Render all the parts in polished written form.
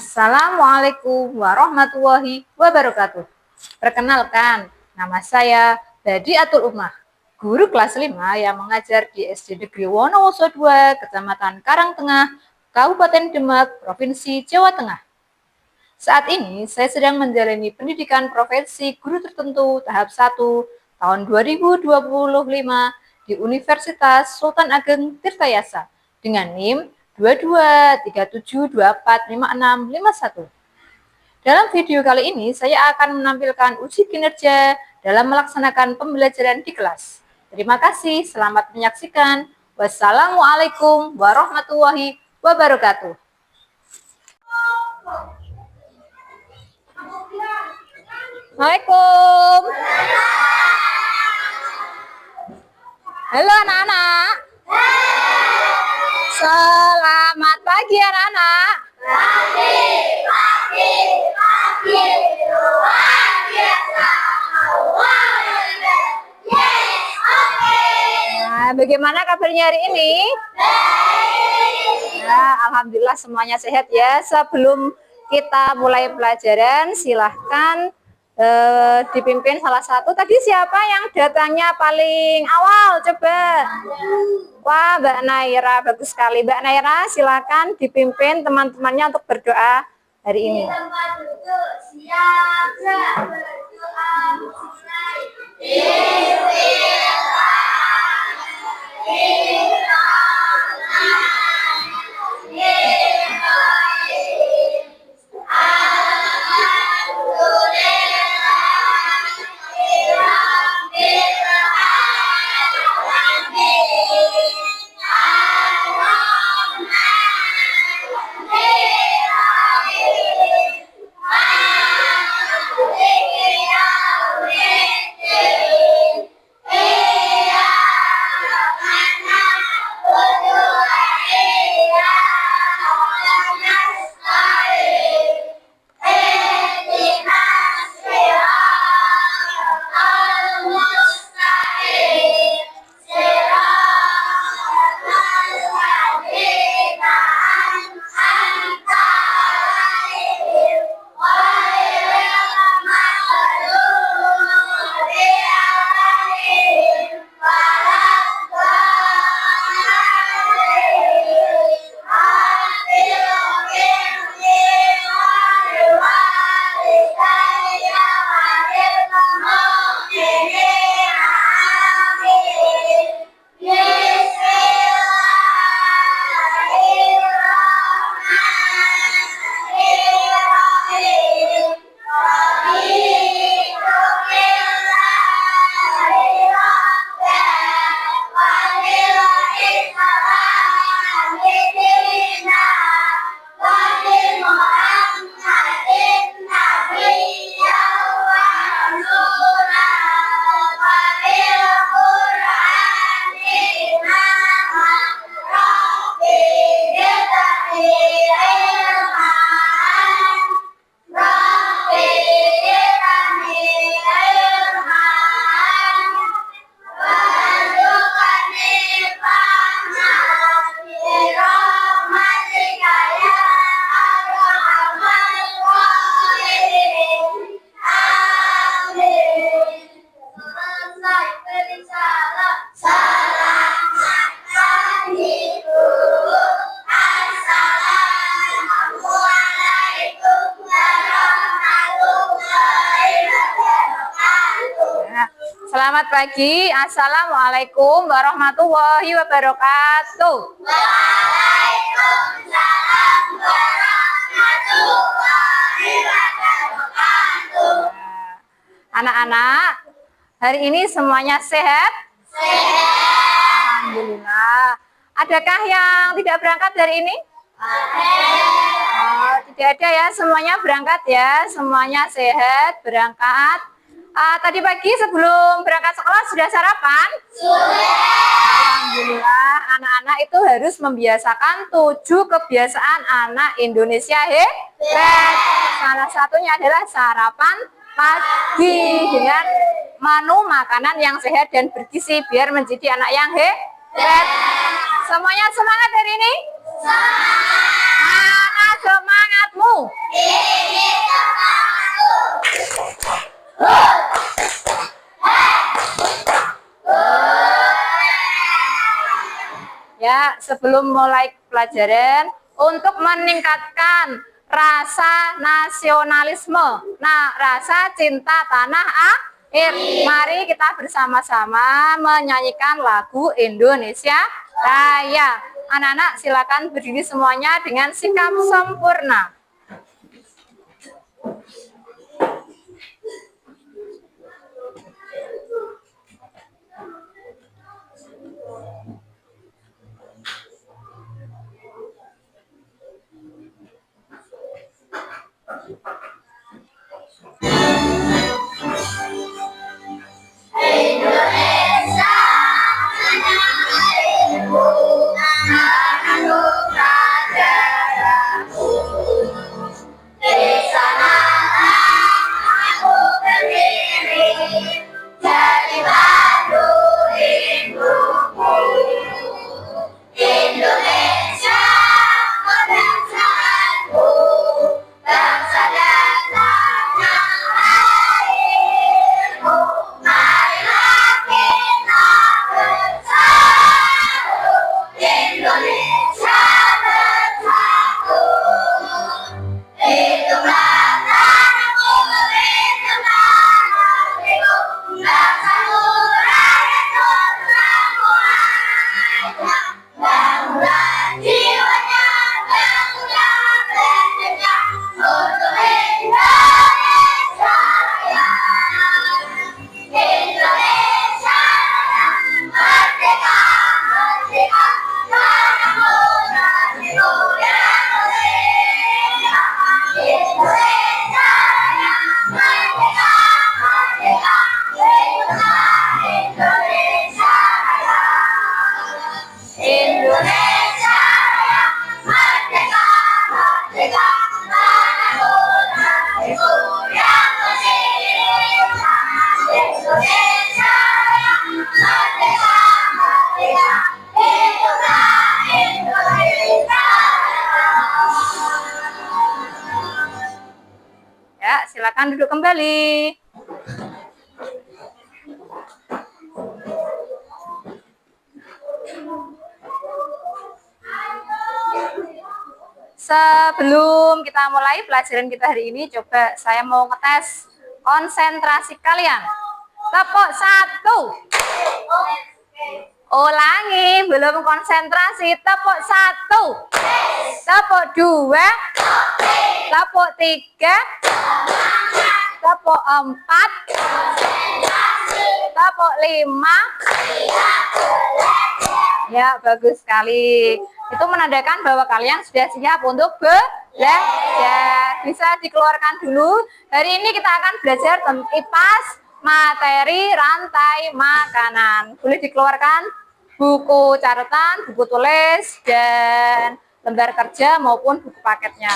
Assalamualaikum warahmatullahi wabarakatuh. Perkenalkan, nama saya Badiatul Ummah, guru kelas 5 yang mengajar di SD Negeri Wonowoso II, Kecamatan Karangtengah, Kabupaten Demak, Provinsi Jawa Tengah. Saat ini saya sedang menjalani pendidikan profesi guru tertentu tahap 1 tahun 2025 di Universitas Sultan Ageng Tirtayasa dengan NIM 2237245651. Dalam video kali ini saya akan menampilkan uji kinerja dalam melaksanakan pembelajaran di kelas. Terima kasih, selamat menyaksikan. Wassalamualaikum warahmatullahi wabarakatuh. Assalamualaikum. Halo anak-anak. Selamat pagi anak-anak. Pagi, luar biasa. Nah, bagaimana kabarnya hari ini? Baik. Ya, alhamdulillah semuanya sehat ya. Sebelum kita mulai pelajaran, silahkan dipimpin salah satu. Tadi siapa yang datangnya paling awal? Coba. Wah, Mbak Naira, bagus sekali. Mbak Naira, silakan dipimpin teman-temannya untuk berdoa hari ini. Di tempat duduk, siap, berdoa mulai. Selamat pagi. Assalamualaikum warahmatullahi wabarakatuh. Waalaikumsalam warahmatullahi wabarakatuh. Anak-anak, hari ini semuanya sehat? Sehat. Alhamdulillah. Adakah yang tidak berangkat hari ini? Oh, tidak ada ya, semuanya berangkat ya, semuanya sehat, berangkat. Tadi pagi sebelum berangkat sekolah sudah sarapan? Sudah. Alhamdulillah, anak-anak itu harus membiasakan 7 kebiasaan anak Indonesia hebat. Salah satunya adalah sarapan pagi dengan menu makanan yang sehat dan bergizi biar menjadi anak yang hebat. Semuanya semangat hari ini? Semangat. Semangat. semangatmu. tinggi semangatku. Ya, sebelum mulai pelajaran, untuk meningkatkan rasa nasionalisme, nah rasa cinta tanah air, mari kita bersama-sama menyanyikan lagu Indonesia Raya. Anak-anak silakan berdiri semuanya dengan sikap sempurna. Indonesia tanah airku, tanah darahku. Di sanalah aku berdiri, jadi batu hidupku. Indonesia bangsaku, bangsa dan tanah airku. Marilah kita bersatu, Indonesia bersatu. Hiduplah tanahku, hiduplah negeriku, bangsaku, rakyatku, semuanya. Bangunlah jiwanya, bangunlah bendernya, untuk Indonesia Raya. Indonesia Raya, merdeka, merdeka, tanahku, negeriku yang mulia. Indonesia Raya, merdeka, merdeka, hiduplah Indonesia Raya. Indonesia Raya, merdeka, merdeka, tanahku, negeriku yang mulia. Indonesia Raya, merdeka, merdeka, hiduplah Indonesia Raya. Ya, silakan duduk kembali. Sebelum kita mulai pelajaran kita hari ini, coba saya mau ngetes konsentrasi kalian. Tepuk 1. Ulangi, belum konsentrasi. Tepuk 1. Tepuk 2. Tepuk 3. Tepuk 4. Tepuk 5. Ya, bagus sekali. Itu menandakan bahwa kalian sudah siap untuk belajar. Bisa dikeluarkan dulu. Hari ini kita akan belajar tentang IPAS materi rantai makanan. Boleh dikeluarkan buku catatan, buku tulis, dan lembar kerja maupun buku paketnya.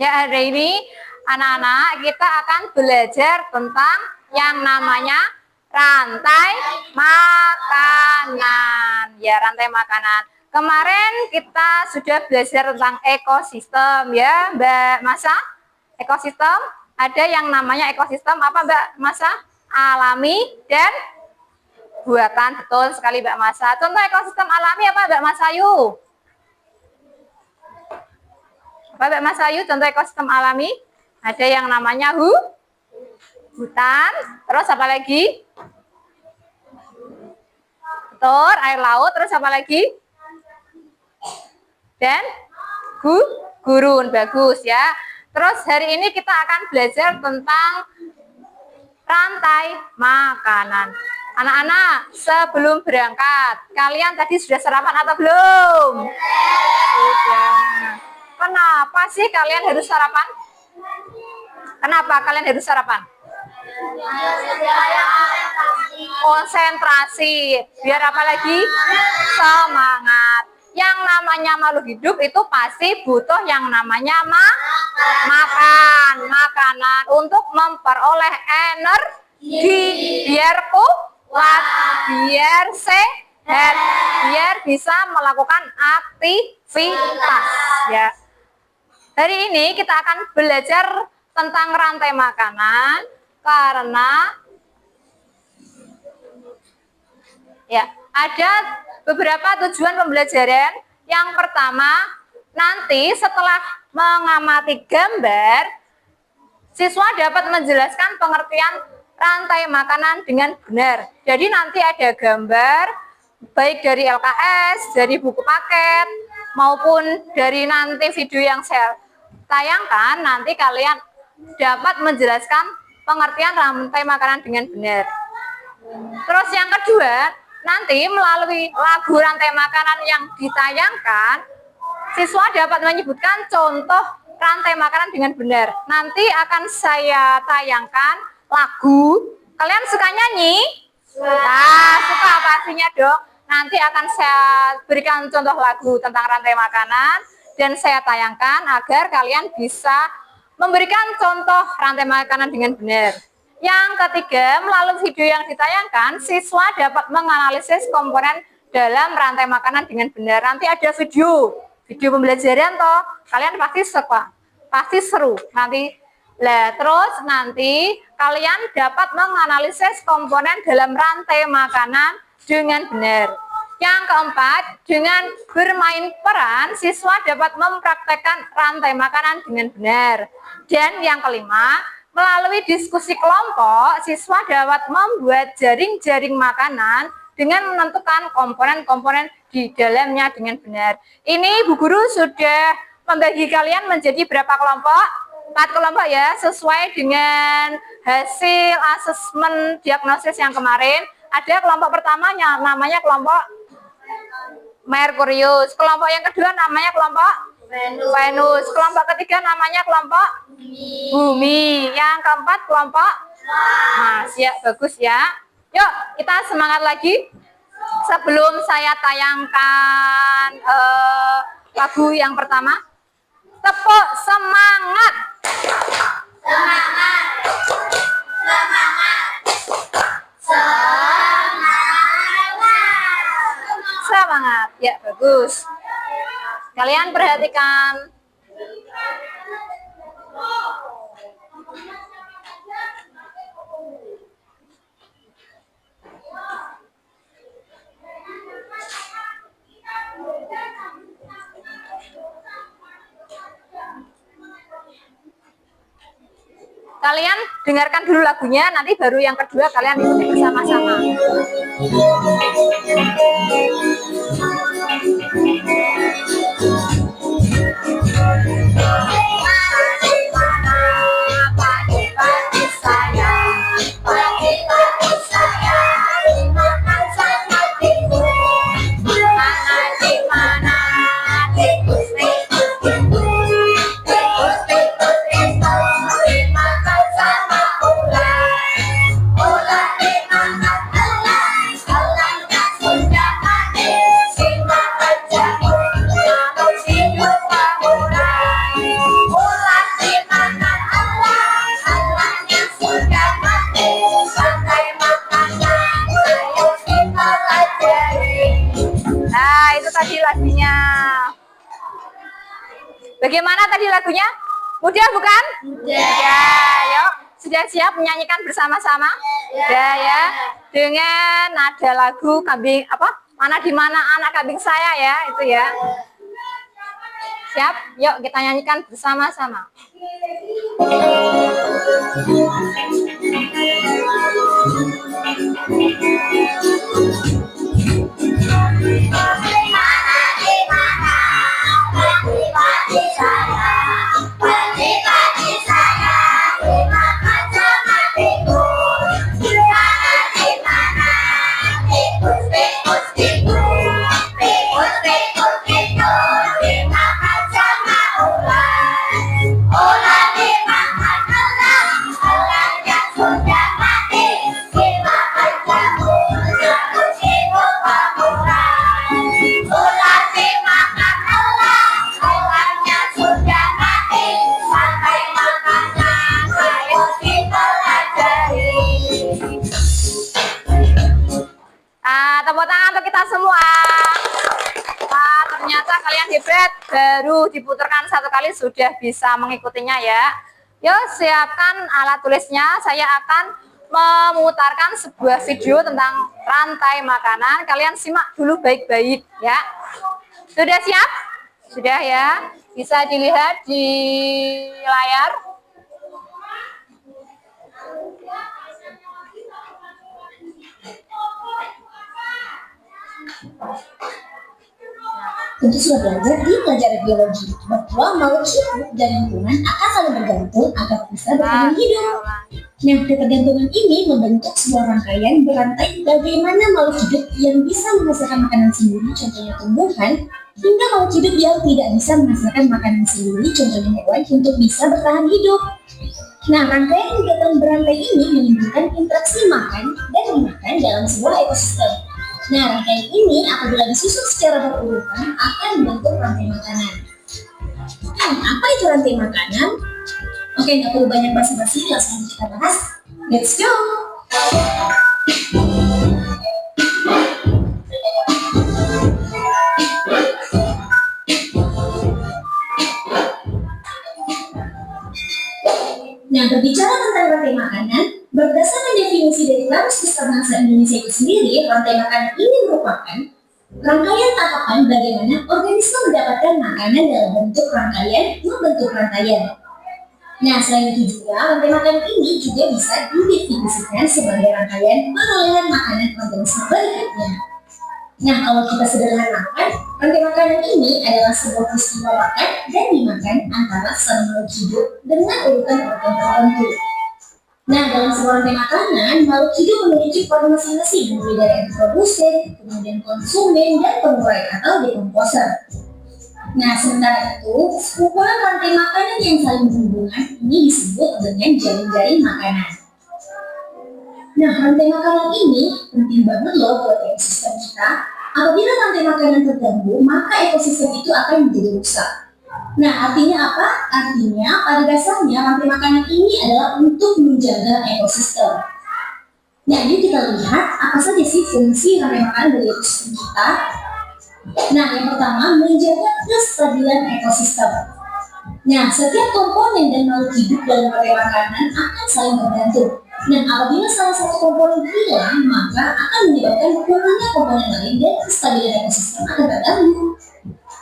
Ya, hari ini anak-anak kita akan belajar tentang yang namanya rantai makanan. Ya, rantai makanan. Kemarin kita sudah belajar tentang ekosistem ya, Mbak Masa. Ekosistem, ada yang namanya ekosistem apa Mbak Masa? Alami dan buatan. Betul sekali Mbak Masa. Contoh ekosistem alami apa Mbak Masayu? Bapak Mas Ayu, contoh ekosistem alami. Ada yang namanya hutan. Terus apa lagi? Betul, air laut. Terus apa lagi? Dan gurun. Bagus ya. Terus hari ini kita akan belajar tentang rantai makanan. Anak-anak, sebelum berangkat, kalian tadi sudah sarapan atau belum? Sudah. Kenapa sih kalian harus sarapan? Kenapa kalian harus sarapan? Konsentrasi. Biar apa lagi? Semangat. Yang namanya makhluk hidup itu pasti butuh yang namanya makanan untuk memperoleh energi, biar kuat, biar sehat, biar bisa melakukan aktivitas ya. Hari ini kita akan belajar tentang rantai makanan karena ya ada beberapa tujuan pembelajaran. Yang pertama, nanti setelah mengamati gambar, siswa dapat menjelaskan pengertian rantai makanan dengan benar. Jadi nanti ada gambar, baik dari LKS, dari buku paket, maupun dari nanti video yang saya tayangkan, nanti kalian dapat menjelaskan pengertian rantai makanan dengan benar. Terus yang kedua, nanti melalui lagu rantai makanan yang ditayangkan, siswa dapat menyebutkan contoh rantai makanan dengan benar. Nanti akan saya tayangkan lagu. Kalian suka nyanyi? Nah, suka pastinya dong. Nanti akan saya berikan contoh lagu tentang rantai makanan dan saya tayangkan agar kalian bisa memberikan contoh rantai makanan dengan benar. Yang ketiga, melalui video yang ditayangkan, siswa dapat menganalisis komponen dalam rantai makanan dengan benar. Nanti ada video pembelajaran toh. Kalian pasti suka, pasti seru. Terus nanti kalian dapat menganalisis komponen dalam rantai makanan dengan benar. Yang keempat, dengan bermain peran, siswa dapat mempraktekkan rantai makanan dengan benar. Dan yang kelima, melalui diskusi kelompok, siswa dapat membuat jaring-jaring makanan dengan menentukan komponen-komponen di dalamnya dengan benar. Ini Bu Guru sudah membagi kalian menjadi berapa kelompok? 4 kelompok ya, sesuai dengan hasil asesmen diagnosis yang kemarin. Ada kelompok pertamanya namanya kelompok Merkurius, kelompok yang kedua namanya kelompok Venus, kelompok ketiga namanya kelompok Bumi, yang keempat kelompok Mars. Ya, bagus ya. Yuk, kita semangat lagi. Sebelum saya tayangkan lagu yang pertama, tepuk semangat. Semangat. Semangat. Semangat. Ya, bagus. Kalian perhatikan. Kalian dengarkan dulu lagunya, nanti baru yang kedua kalian ikuti bersama-sama. Tadi lagunya. Bagaimana tadi lagunya? Mudah bukan? Mudah. Yuk, sudah siap menyanyikan bersama-sama? Sudah ya. Dengan nada lagu kambing apa? Mana di mana anak kambing saya ya, itu ya. Siap? Yuk kita nyanyikan bersama-sama. Tepuk tangan untuk kita semua. Wah, ternyata kalian hebat. Baru diputarkan satu kali sudah bisa mengikutinya ya. Yuk, siapkan alat tulisnya. Saya akan memutarkan sebuah video tentang rantai makanan. Kalian simak dulu baik-baik ya. Sudah siap? Sudah ya. Bisa dilihat di layar. Tentu sudah belajar di pelajaran biologi bahwa makhluk hidup dan lingkungan akan saling bergantung agar bisa bertahan hidup. Nah, ketergantungan ini membentuk sebuah rangkaian berantai bagaimana makhluk hidup yang bisa menghasilkan makanan sendiri, contohnya tumbuhan, hingga makhluk hidup yang tidak bisa menghasilkan makanan sendiri, contohnya hewan, untuk bisa bertahan hidup. Nah, rangkaian kegiatan berantai ini menimbulkan interaksi makan dan dimakan dalam sebuah ekosistem. Nah, rangkaian ini apabila disusun secara berurutan akan membentuk rantai makanan. Apa itu rantai makanan? Oke, nggak perlu banyak basa-basi, langsung kita bahas. Let's go! Nah, berbicara tentang rantai makanan, berdasarkan definisi dari Kamus Besar Bahasa Indonesia itu sendiri, rantai makanan ini merupakan rangkaian tahapan bagaimana organisme mendapatkan makanan dalam bentuk rangkaian membentuk rantaian. Nah, selain itu juga, rantai makanan ini juga bisa didefinisikan sebagai rangkaian perolehan makanan organisme berikutnya. Nah, kalau kita sederhanakan, rantai makanan ini adalah sebuah peristiwa makan dan dimakan antara sel makhluk hidup dengan urutan-urutan tertentu. Nah, dalam sebuah rantai makanan, makhluk hidup memiliki peran masing-masing, mulai dari produsen, kemudian konsumen, dan pengurai atau dekomposer. Nah, sementara itu, kumpulan rantai makanan yang saling berhubungan ini disebut dengan jaring-jaring makanan. Nah, rantai makanan ini penting banget loh buat ekosistem kita. Apabila rantai makanan terganggu, maka ekosistem itu akan menjadi rusak. Nah, artinya apa? Artinya pada dasarnya rantai makanan ini adalah untuk menjaga ekosistem. Nah, yuk kita lihat apa saja sih fungsi rantai makanan dari ekosistem kita. Nah, yang pertama, menjaga kestabilan ekosistem. Nah, setiap komponen dan makhluk hidup dalam rantai makanan akan saling bergantung. Nah, apabila salah satu komponen hilang, maka akan menyebabkan kurangnya komponen lain dan kestabilan ekosistem akan terganggu.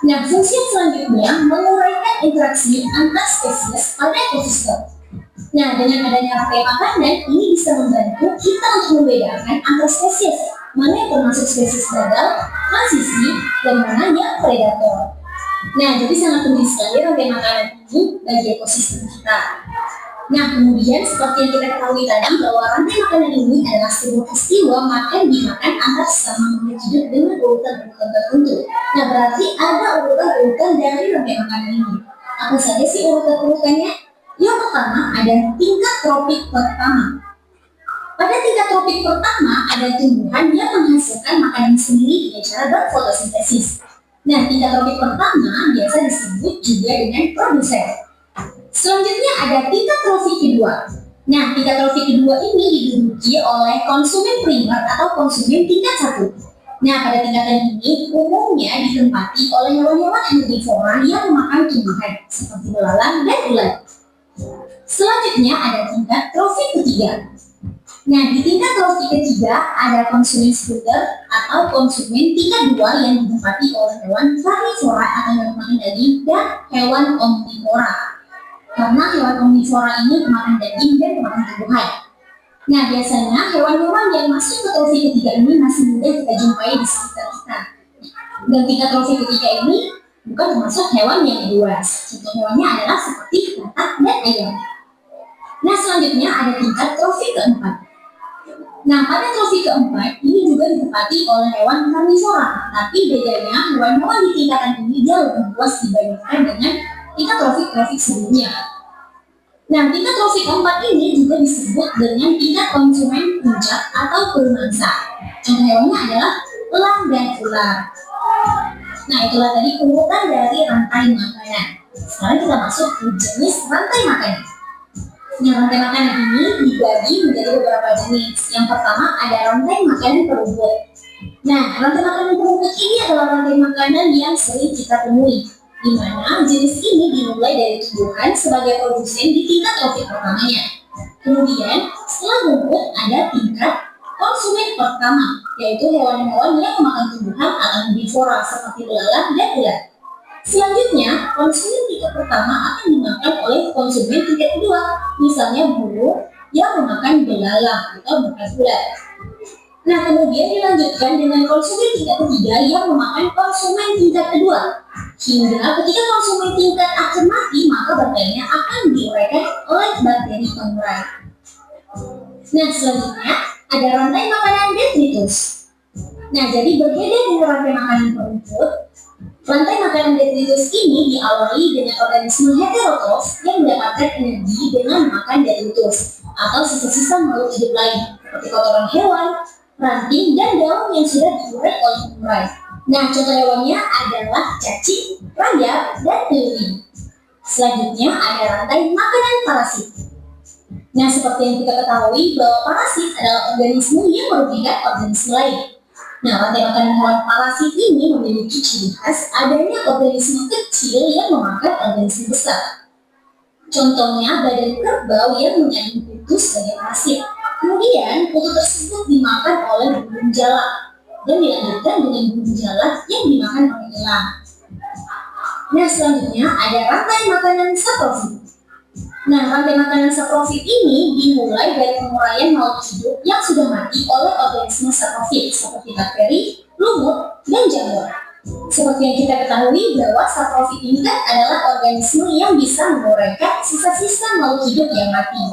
Nah, fungsi yang selanjutnya menguraikan interaksi antar spesies pada ekosistem. Nah, dengan adanya rantai makanan, ini bisa membantu kita untuk membedakan antar spesies, mana yang termasuk spesies gagal, transisi, dan mana yang predator. Nah, jadi sangat penting sekali rantai makanan ini bagi ekosistem kita. Nah, kemudian seperti yang kita ketahui tadi bahwa rantai makanan ini adalah sebuah peristiwa makan dimakan antar sesama makhluk hidup dengan urutan-urutan tertentu. Nah, berarti ada urutan-urutan dari rantai makanan ini. Apa saja sih urutan-urutannya? Yang pertama ada tingkat tropik pertama. Pada tingkat tropik pertama ada tumbuhan yang menghasilkan makanan sendiri dengan cara berfotosintesis. Nah, tingkat tropik pertama biasa disebut juga dengan produsen. Selanjutnya ada tingkat trofik kedua. Nah, tingkat trofik kedua ini diduduki oleh konsumen primer atau konsumen tingkat 1. Nah, pada tingkatan ini umumnya ditempati oleh hewan-hewan herbivora yang memakan tumbuhan seperti belalang dan ulat. Selanjutnya ada tingkat trofik ketiga. Nah, di tingkat trofi ketiga ada konsumen sekunder atau konsumen tingkat 2 yang ditempati oleh hewan karnivora atau hewan makan daging dan hewan omnivora. Karena hewan omnivora ini pemakan daging dan pemakan tumbuhan. Nah, biasanya hewan-hewan yang masuk ke trofi ketiga ini masih mudah kita jumpai di sekitar kita. Dan tingkat trofi ketiga ini bukan termasuk hewan yang buas. Contoh hewannya adalah seperti katak dan ayam. Nah, selanjutnya ada tingkat trofi keempat. Nah, pada trofi keempat ini juga ditempati oleh hewan karnivora, tapi bedanya hewan-hewan di tingkatan ini jauh lebih luas dibandingkan dengan tingkat trofi sebelumnya. Nah, tingkat trofi keempat ini juga disebut dengan tingkat konsumen puncak atau bermangsa. Contoh hewannya adalah elang dan ular. Nah, itulah tadi urutan dari rantai makanan. Sekarang kita masuk ke jenis rantai makanan. Nah, rantai makanan ini dibagi menjadi beberapa jenis. Yang pertama ada rantai makanan perumput. Nah, rantai makanan perumput ini adalah rantai makanan yang sering kita temui, di mana jenis ini dimulai dari tumbuhan sebagai produsen di tingkat trofi pertamanya. Kemudian, setelah rumput ada tingkat konsumen pertama, yaitu hewan-hewan yang memakan tumbuhan atau herbivora seperti belalang dan ulat. Selanjutnya, konsumen tingkat pertama akan dimakan oleh konsumen tingkat kedua, misalnya burung yang memakan belalang atau bukan ulat. Nah, kemudian dilanjutkan dengan konsumen tingkat ketiga yang memakan konsumen tingkat kedua. Hingga ketika konsumen tingkat akhir mati, maka bakterinya akan diuraikan oleh bakteri pengurai. Nah, selanjutnya ada rantai makanan detritus. Nah, jadi berbeda dengan rantai makanan perumput, rantai makanan detritus ini diawali dengan organisme heterotrof yang mendapatkan energi dengan makan detritus atau sisa-sisa makhluk hidup lain seperti kotoran hewan, ranting, dan daun yang sudah diurai oleh pengurai. Nah, contoh hewannya adalah cacing, rayap, dan kelili. Selanjutnya ada rantai makanan parasit. Nah, seperti yang kita ketahui bahwa parasit adalah organisme yang merugikan organisme lain. Nah, rantai makanan hewan parasit ini memiliki ciri khas adanya organisme kecil yang memakan organisme besar. Contohnya badan kerbau yang mengandung kutu sebagai parasit. Kemudian kutu tersebut dimakan oleh burung jalak dan dilanjutkan dengan burung jalak yang dimakan oleh elang. Nah, selanjutnya ada rantai makanan saprofit. Nah, rantai makanan saprofit ini dimulai dari penguraian makhluk hidup yang sudah mati oleh organisme saprofit seperti bakteri, lumut, dan jamur. Seperti yang kita ketahui bahwa saprofit ini kan adalah organisme yang bisa menguraikan sisa-sisa makhluk hidup yang mati.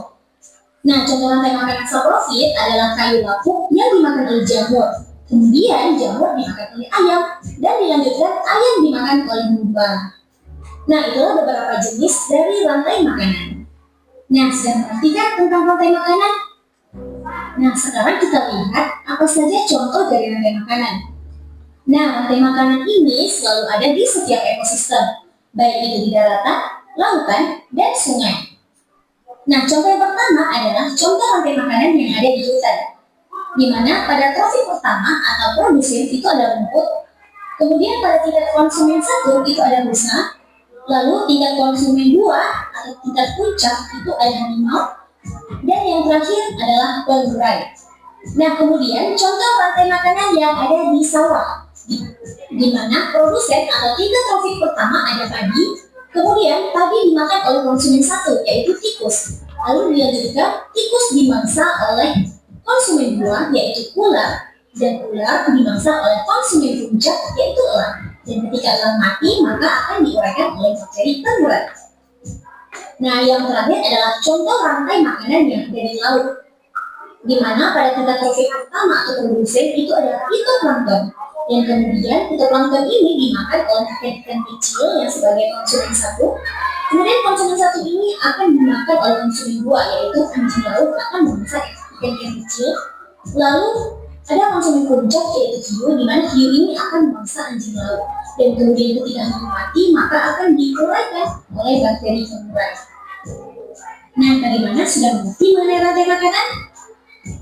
Nah, contoh rantai makanan saprofit adalah kayu lapuk yang dimakan oleh jamur. Kemudian jamur dimakan oleh ayam dan dilanjutkan ayam dimakan oleh lumba. Nah, itulah beberapa jenis dari rantai makanan. Nah, sudah perhatikan tentang rantai makanan? Nah, sekarang kita lihat apa saja contoh dari rantai makanan. Nah, rantai makanan ini selalu ada di setiap ekosistem, baik itu di daratan, lautan, dan sungai. Nah, contoh yang pertama adalah contoh rantai makanan yang ada di hutan, di mana pada trofi pertama atau produsen itu ada rumput, kemudian pada tingkat konsumen 1 itu ada busa, lalu tingkat konsumen 2 atau tingkat puncak itu ada harimau, dan yang terakhir adalah pengurai. Nah, kemudian contoh rantai makanan yang ada di sawah, di mana produsen atau tingkat trofi pertama ada padi, kemudian padi dimakan oleh konsumen 1 yaitu tikus, lalu dilanjutkan tikus dimangsa oleh konsumen 2 yaitu ular, dan ular dimangsa oleh konsumen puncak yaitu elang. Dan ketika elang mati, maka akan diuraikan oleh bakteri pengurai. Nah, yang terakhir adalah contoh rantai makanan yang ada di laut, di mana pada tingkat trofi pertama atau produsen itu adalah fitoplankton, yang kemudian fitoplankton ini dimakan oleh ikan-ikan kecil yang sebagai konsumen 1. Kemudian konsumen 1 ini akan dimakan oleh konsumen 2 yaitu anjing laut akan memasak ikan-ikan kecil. Lalu ada konsumen puncak yaitu hiu, di mana hiu ini akan memangsa anjing laut, dan kemudian ketika hiu mati maka akan diuraikan oleh bakteri pengurai. Nah, bagaimana sudah mengerti mengenai rantai makanan?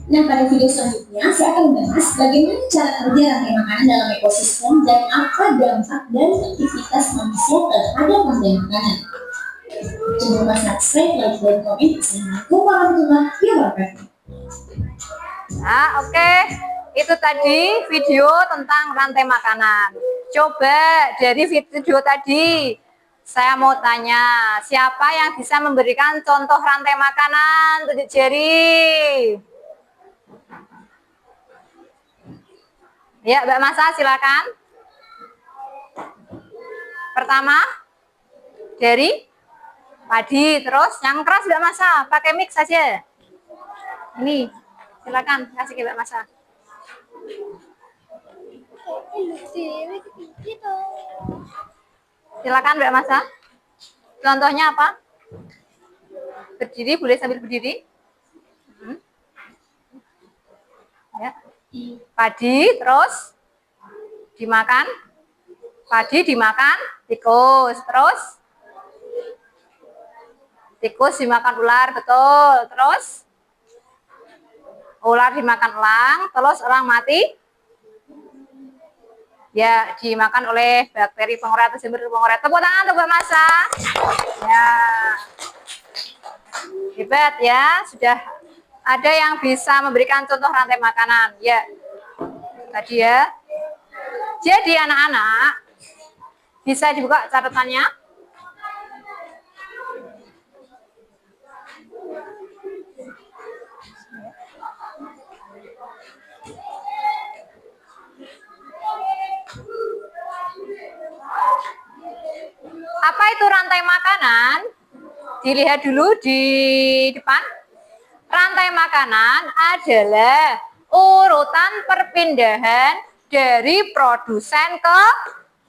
Nah, pada video selanjutnya saya akan membahas bagaimana cara kerja rantai makanan dalam ekosistem dan apa dampak dari aktivitas manusia terhadap rantai makanan. Jangan lupa subscribe, like, dan komen. Assalamualaikum warahmatullahi wabarakatuh. Nah, oke. Itu tadi video tentang rantai makanan. Coba dari video tadi, saya mau tanya, siapa yang bisa memberikan contoh rantai makanan? Tunjuk jari. Ya, Mbak Masa, silakan. Pertama, dari padi. Terus yang keras Mbak Masa, pakai mix saja. Ini, silakan kasih ke Mbak Masa. Silakan Mbak Masa. Contohnya apa? Berdiri, boleh sambil berdiri. Ya. Padi, terus dimakan. Padi dimakan tikus, terus tikus dimakan ular, betul. Terus ular dimakan elang, terus elang mati. Ya, dimakan oleh bakteri pengurai atau jamur pengurai. Tepuk tangan untuk Mbak Masa. Ya. Hebat ya, sudah ada yang bisa memberikan contoh rantai makanan. Ya. Tadi ya. Jadi anak-anak bisa dibuka catatannya. Apa itu rantai makanan? Dilihat dulu di depan. Rantai makanan adalah urutan perpindahan dari produsen ke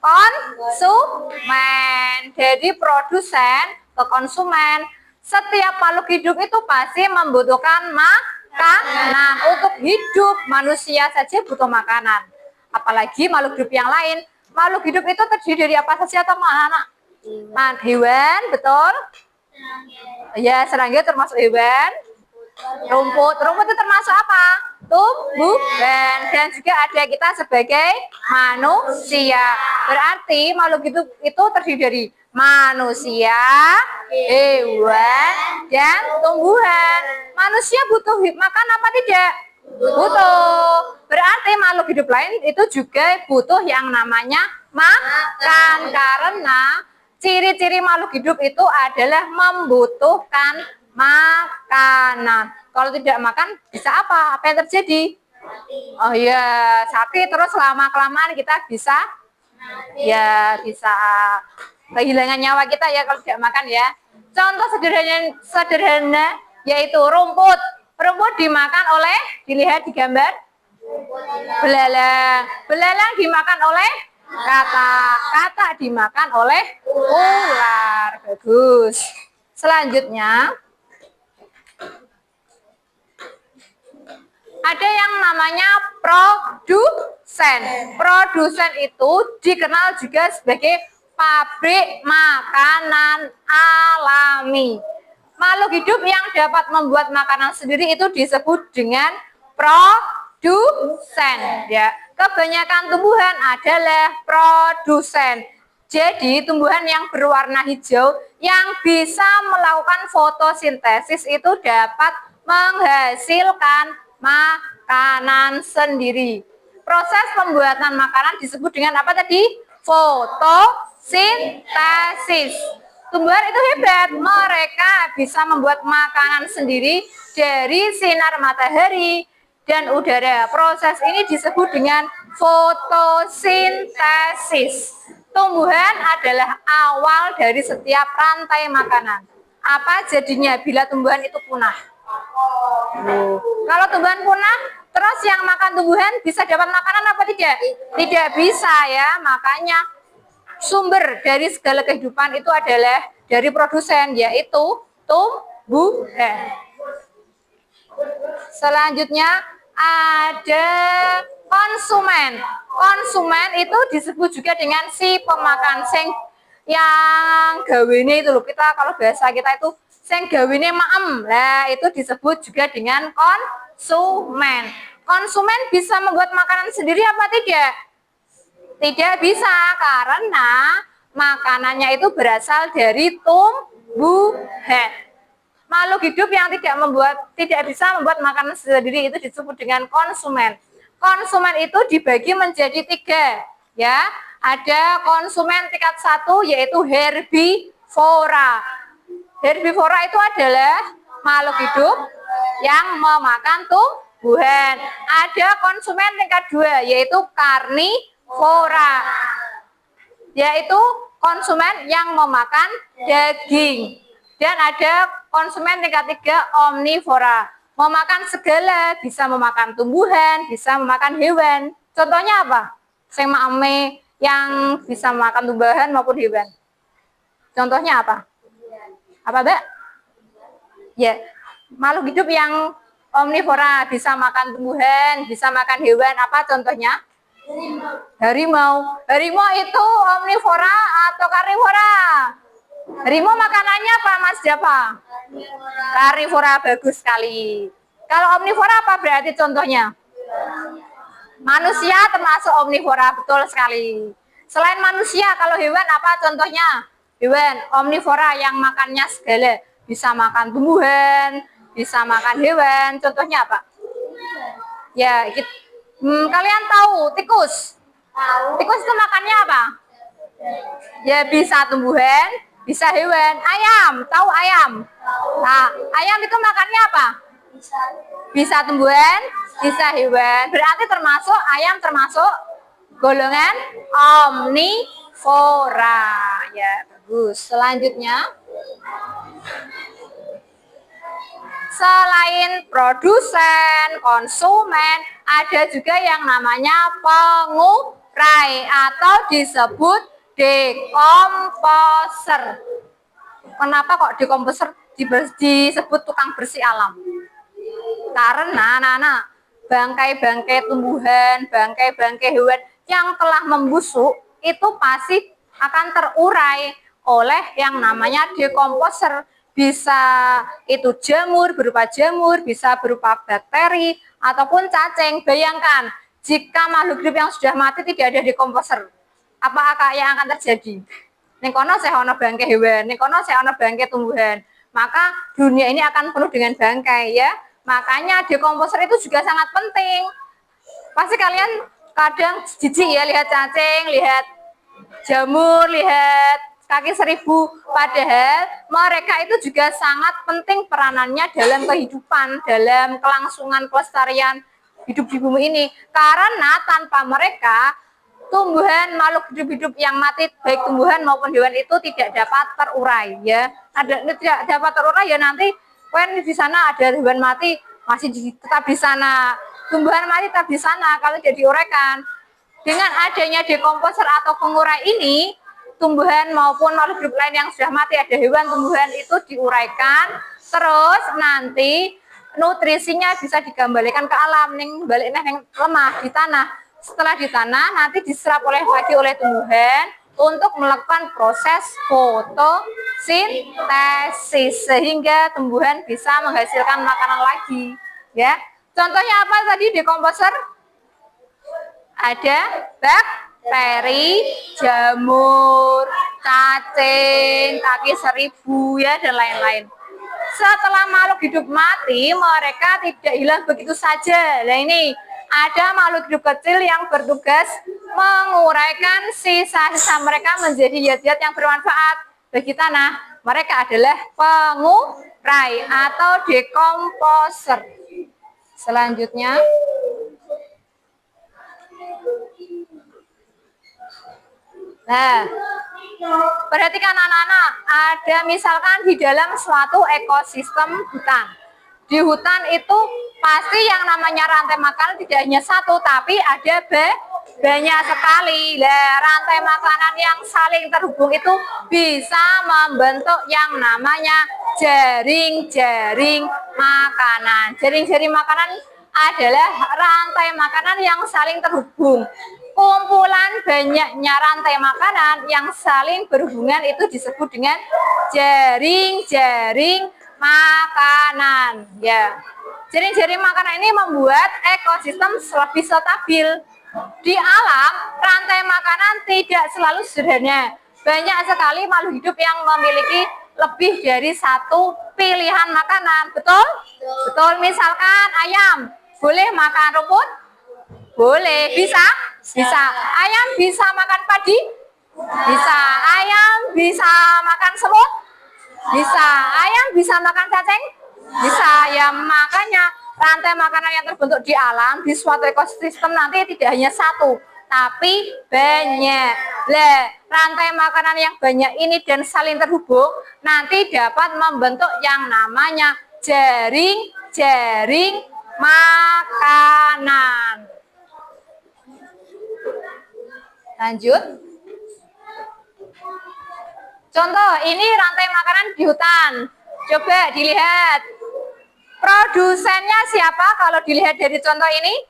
konsumen. Dari produsen ke konsumen. Setiap makhluk hidup itu pasti membutuhkan makanan. Untuk hidup, manusia saja butuh makanan. Apalagi makhluk hidup yang lain. Makhluk hidup itu terdiri dari apa saja, teman-teman? Hewan, betul? Ya, serangga termasuk hewan. Rumput itu termasuk apa? Tumbuhan. Dan juga ada kita sebagai manusia. Berarti makhluk hidup itu terdiri dari manusia, hewan, dan tumbuhan. Manusia butuh makan apa tidak? Butuh. Berarti makhluk hidup lain itu juga butuh yang namanya makan. Karena ciri-ciri makhluk hidup itu adalah membutuhkan makanan. Kalau tidak makan bisa apa? Apa yang terjadi? Oh iya, sakit. Terus lama-kelamaan kita bisa bisa kehilangan nyawa kita ya kalau tidak makan ya. Contoh sederhana yaitu rumput. Rumput dimakan oleh, dilihat di gambar, belalang. Belalang dimakan oleh katak dimakan oleh ular. Bagus. Selanjutnya ada yang namanya produsen. Produsen itu dikenal juga sebagai pabrik makanan alami. Makhluk hidup yang dapat membuat makanan sendiri itu disebut dengan produsen. Ya, kebanyakan tumbuhan adalah produsen. Jadi tumbuhan yang berwarna hijau yang bisa melakukan fotosintesis itu dapat menghasilkan makanan sendiri. Proses pembuatan makanan disebut dengan apa tadi? Fotosintesis. Tumbuhan itu hebat, mereka bisa membuat makanan sendiri dari sinar matahari dan udara. Proses ini disebut dengan fotosintesis. Tumbuhan adalah awal dari setiap rantai makanan. Apa jadinya bila tumbuhan itu punah? Kalau tumbuhan punah, terus yang makan tumbuhan bisa dapat makanan apa tidak? Tidak bisa ya, makanya sumber dari segala kehidupan itu adalah dari produsen, yaitu tumbuhan. Selanjutnya ada konsumen. Konsumen itu disebut juga dengan si pemakan, sing yang gawene itu loh. Kita kalau bahasa kita itu sing gawene maem. Nah, itu disebut juga dengan konsumen. Konsumen bisa membuat makanan sendiri apa tidak? Tidak bisa, karena makanannya itu berasal dari tumbuhan. makhluk hidup yang tidak bisa membuat makanan sendiri itu disebut dengan konsumen. Konsumen itu dibagi menjadi 3, ya. Ada konsumen tingkat 1 yaitu herbivora. Herbivora itu adalah makhluk hidup yang memakan tumbuhan. Ada konsumen tingkat 2 yaitu karnivora, yaitu konsumen yang memakan daging. Dan ada konsumen tingkat 3 omnivora, memakan segala, bisa memakan tumbuhan, bisa memakan hewan. Contohnya apa? Sing ame yang bisa makan tumbuhan maupun hewan. Contohnya apa? Apa, Mbak? Ya, makhluk hidup yang omnivora, bisa makan tumbuhan, bisa makan hewan. Apa contohnya? Harimau. Harimau itu omnivora atau karnivora? Harimau makanannya apa, Mas Japa? Karnivora, bagus sekali. Kalau omnivora apa berarti contohnya? Manusia termasuk omnivora, betul sekali. Selain manusia, kalau hewan apa contohnya? Hewan omnivora yang makannya segala, bisa makan tumbuhan, bisa makan hewan. Contohnya apa? Ya, kalian tahu tikus? Tikus itu makannya apa? Ya, bisa tumbuhan, bisa hewan. Ayam, tahu ayam? Nah, ayam itu makannya apa? Bisa tumbuhan, bisa hewan. Berarti ayam termasuk golongan omnivora. Ya, bagus. Selanjutnya, selain produsen, konsumen, ada juga yang namanya pengurai atau disebut dekomposer. Kenapa kok dekomposer disebut tukang bersih alam? Karena bangkai-bangkai tumbuhan, bangkai-bangkai hewan yang telah membusuk itu pasti akan terurai oleh yang namanya dekomposer. Bisa itu berupa jamur, bisa berupa bakteri ataupun cacing. Bayangkan jika makhluk hidup yang sudah mati tidak ada dekomposer, apa yang akan terjadi? Ning kono saya ono bangkai hewan, ning kono saya ono bangkai tumbuhan. Maka dunia ini akan penuh dengan bangkai, ya. Makanya dekomposer itu juga sangat penting. Pasti kalian kadang jijik ya lihat cacing, lihat jamur, lihat kaki 1000. Padahal mereka itu juga sangat penting peranannya dalam kehidupan, dalam kelangsungan kelestarian hidup di bumi ini. Karena tanpa mereka, tumbuhan, makhluk hidup-hidup yang mati, baik tumbuhan maupun hewan itu tidak dapat terurai, ya. Tidak dapat terurai, ya, nanti di sana ada hewan mati masih tetap di sana, tumbuhan mati tetap di sana kalau tidak diuraikan. Dengan adanya dekomposer atau pengurai ini, tumbuhan maupun makhluk hidup lain yang sudah mati, ada hewan, tumbuhan, itu diuraikan, terus nanti nutrisinya bisa dikembalikan ke alam, balik lemah di tanah. Setelah di tanah nanti diserap lagi oleh tumbuhan untuk melakukan proses fotosintesis sehingga tumbuhan bisa menghasilkan makanan lagi, ya. Contohnya apa tadi dekomposer? Ada bakteri, jamur, cacing, kaki 1000, ya, dan lain-lain. Setelah makhluk hidup mati, mereka tidak hilang begitu saja. Nah, ini ada makhluk hidup kecil yang bertugas menguraikan sisa-sisa mereka menjadi zat-zat yang bermanfaat bagi tanah. Mereka adalah pengurai atau dekomposer. Selanjutnya, nah, perhatikan anak-anak, ada misalkan di dalam suatu ekosistem hutan. Di hutan itu pasti yang namanya rantai makanan tidak hanya satu, tapi ada banyak sekali. Rantai makanan yang saling terhubung itu bisa membentuk yang namanya jaring-jaring makanan. Jaring-jaring makanan adalah rantai makanan yang saling terhubung. Kumpulan banyaknya rantai makanan yang saling berhubungan itu disebut dengan jaring-jaring makanan, ya. Jaring-jaring makanan ini membuat ekosistem lebih stabil. Di alam, rantai makanan tidak selalu sederhana. Banyak sekali makhluk hidup yang memiliki lebih dari satu pilihan makanan. Betul? Betul. Misalkan ayam, boleh makan rumput? Boleh. Bisa? Bisa. Ayam bisa makan padi? Bisa. Ayam bisa makan semut? Bisa. Ayam bisa makan cacing? Bisa. Ya makanya rantai makanan yang terbentuk di alam, di suatu ekosistem nanti tidak hanya satu, tapi banyak. Rantai makanan yang banyak ini dan saling terhubung nanti dapat membentuk yang namanya jaring-jaring makanan. Lanjut. Contoh, ini rantai makanan di hutan. Coba dilihat. Produsennya siapa kalau dilihat dari contoh ini?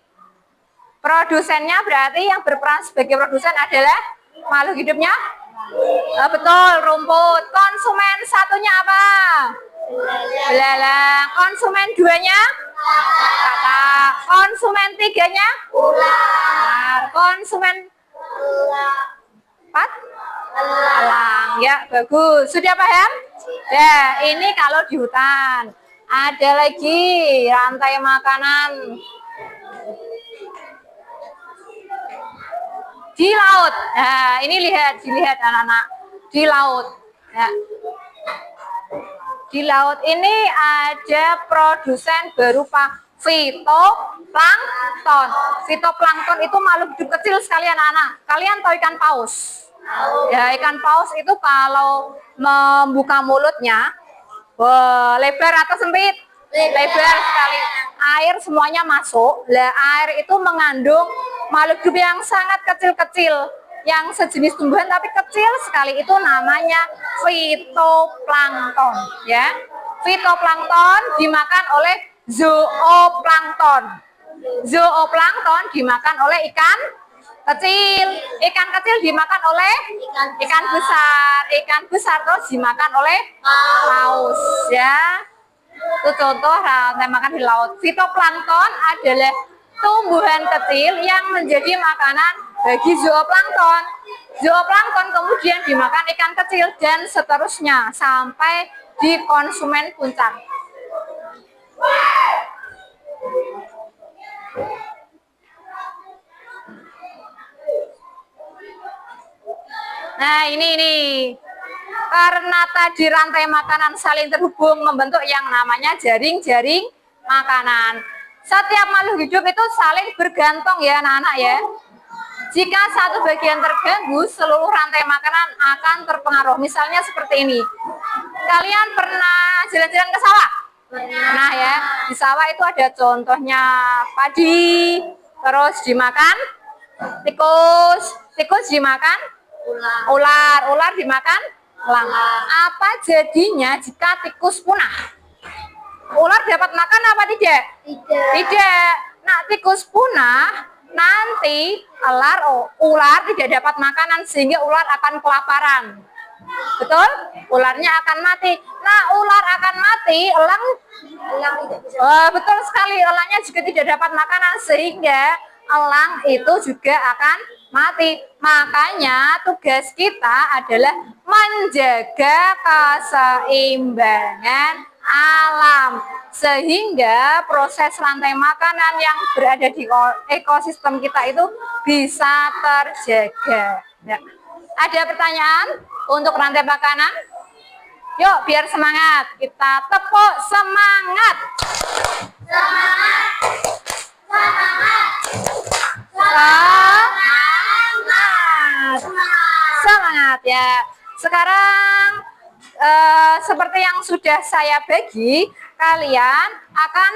Produsennya berarti yang berperan sebagai produsen adalah makhluk hidupnya? Betul, rumput. Konsumen satunya apa? Belalang. Konsumen duanya? Katak. Konsumen tiganya? Ular. Konsumen empat? Elang. Ya, bagus. Sudah paham? Ya, ini kalau di hutan. Ada lagi rantai makanan di laut. Nah, ini dilihat anak-anak di laut. Ya. Di laut ini ada produsen berupa fitoplankton. Fitoplankton itu makhluk hidup kecil sekali anak-anak. Kalian tahu ikan paus? Ya, ikan paus itu kalau membuka mulutnya, lebar atau sempit? Lebar sekali. Air semuanya masuk. Air itu mengandung makhluk hidup yang sangat kecil-kecil, yang sejenis tumbuhan tapi kecil sekali, itu namanya fitoplankton. Ya, fitoplankton dimakan oleh zooplankton. Zooplankton dimakan oleh ikan kecil. Ikan kecil dimakan oleh ikan besar. Ikan besar terus dimakan oleh paus. Ya, itu contoh rantai makan di laut. Fitoplankton adalah tumbuhan kecil yang menjadi makanan bagi zooplankton. Zooplankton kemudian dimakan ikan kecil dan seterusnya sampai di konsumen puncak. Nah, ini. Karena tadi rantai makanan saling terhubung membentuk yang namanya jaring-jaring makanan. Setiap makhluk hidup itu saling bergantung ya anak-anak ya. Jika satu bagian terganggu, seluruh rantai makanan akan terpengaruh. Misalnya seperti ini. Kalian pernah jalan-jalan ke sawah? Nah ya, di sawah itu ada contohnya padi, terus dimakan tikus, tikus dimakan ular dimakan elang. Apa jadinya jika tikus punah? Ular dapat makan apa tidak? Tidak. Nah, tikus punah, nanti ular tidak dapat makanan sehingga ular akan kelaparan. Betul? Ularnya akan mati. Nah, ular akan mati, elang betul sekali, elangnya juga tidak dapat makanan sehingga elang itu juga akan mati. Makanya tugas kita adalah menjaga keseimbangan alam sehingga proses rantai makanan yang berada di ekosistem kita itu bisa terjaga. Ya. Ada pertanyaan untuk rantai makanan? Yuk, biar semangat. Kita tepuk semangat. Semangat. Semangat. Semangat ya. Sekarang seperti yang sudah saya bagi, kalian akan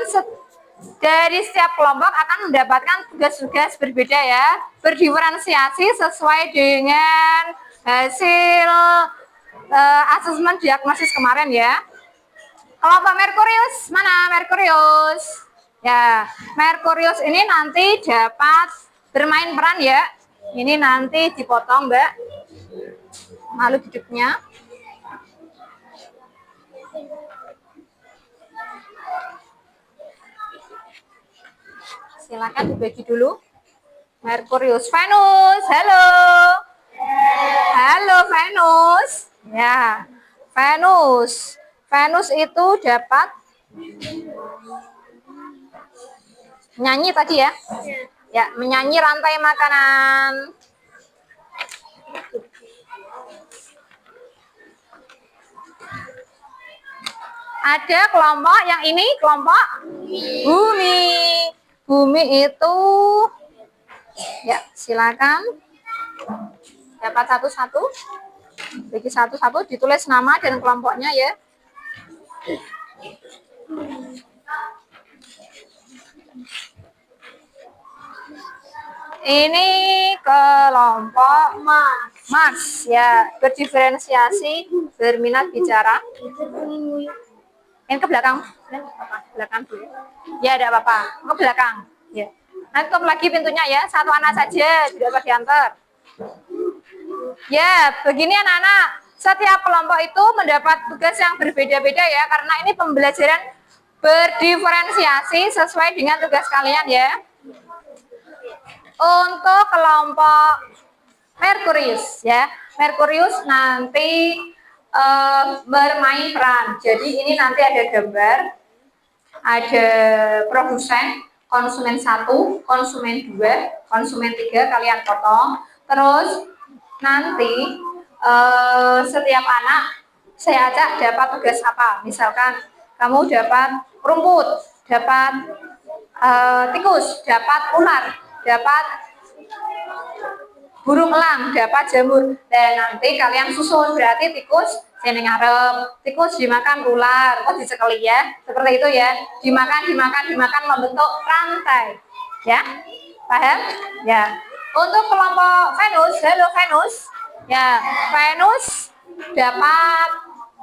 dari setiap kelompok akan mendapatkan tugas-tugas berbeda ya, berdiferensiasi sesuai dengan hasil asesmen diagnosis kemarin ya. Kelompok Merkurius, mana Merkurius? Ya, Merkurius ini nanti dapat bermain peran ya. Ini nanti dipotong, Mbak, makhluk hidupnya. Silakan dibagi dulu. Merkurius, Venus, halo. Halo Venus. Ya. Venus. Venus itu dapat menyanyi tadi ya. Ya, menyanyi rantai makanan. Ada kelompok yang ini kelompok bumi. Bumi itu ya silakan dapat satu-satu, bagi satu-satu ditulis nama dan kelompoknya ya. Ini kelompok Mars ya, berdiferensiasi, berminat bicara. Ini ke belakang, belakang dulu. Ya, ada apa-apa. Ke belakang. Ya. Nanti tutup lagi pintunya ya. Satu anak saja, tidak usah diantar. Ya, begini anak-anak. Setiap kelompok itu mendapat tugas yang berbeda-beda ya, karena ini pembelajaran berdiferensiasi sesuai dengan tugas kalian ya. Untuk kelompok Merkurius ya, Merkurius nanti bermain peran. Jadi ini nanti ada gambar, ada produsen, konsumen 1, konsumen 2, konsumen 3, kalian potong. Terus nanti setiap anak saya ajak dapat tugas apa. Misalkan kamu dapat rumput, dapat tikus, dapat ular, dapat burung elang, dapat jamur. Dan nanti kalian susun, berarti tikus sini ngarep, tikus dimakan ular, oh dicekeli ya, seperti itu ya, dimakan membentuk rantai, ya, paham? Ya. Untuk kelompok Venus, halo Venus, ya, Venus dapat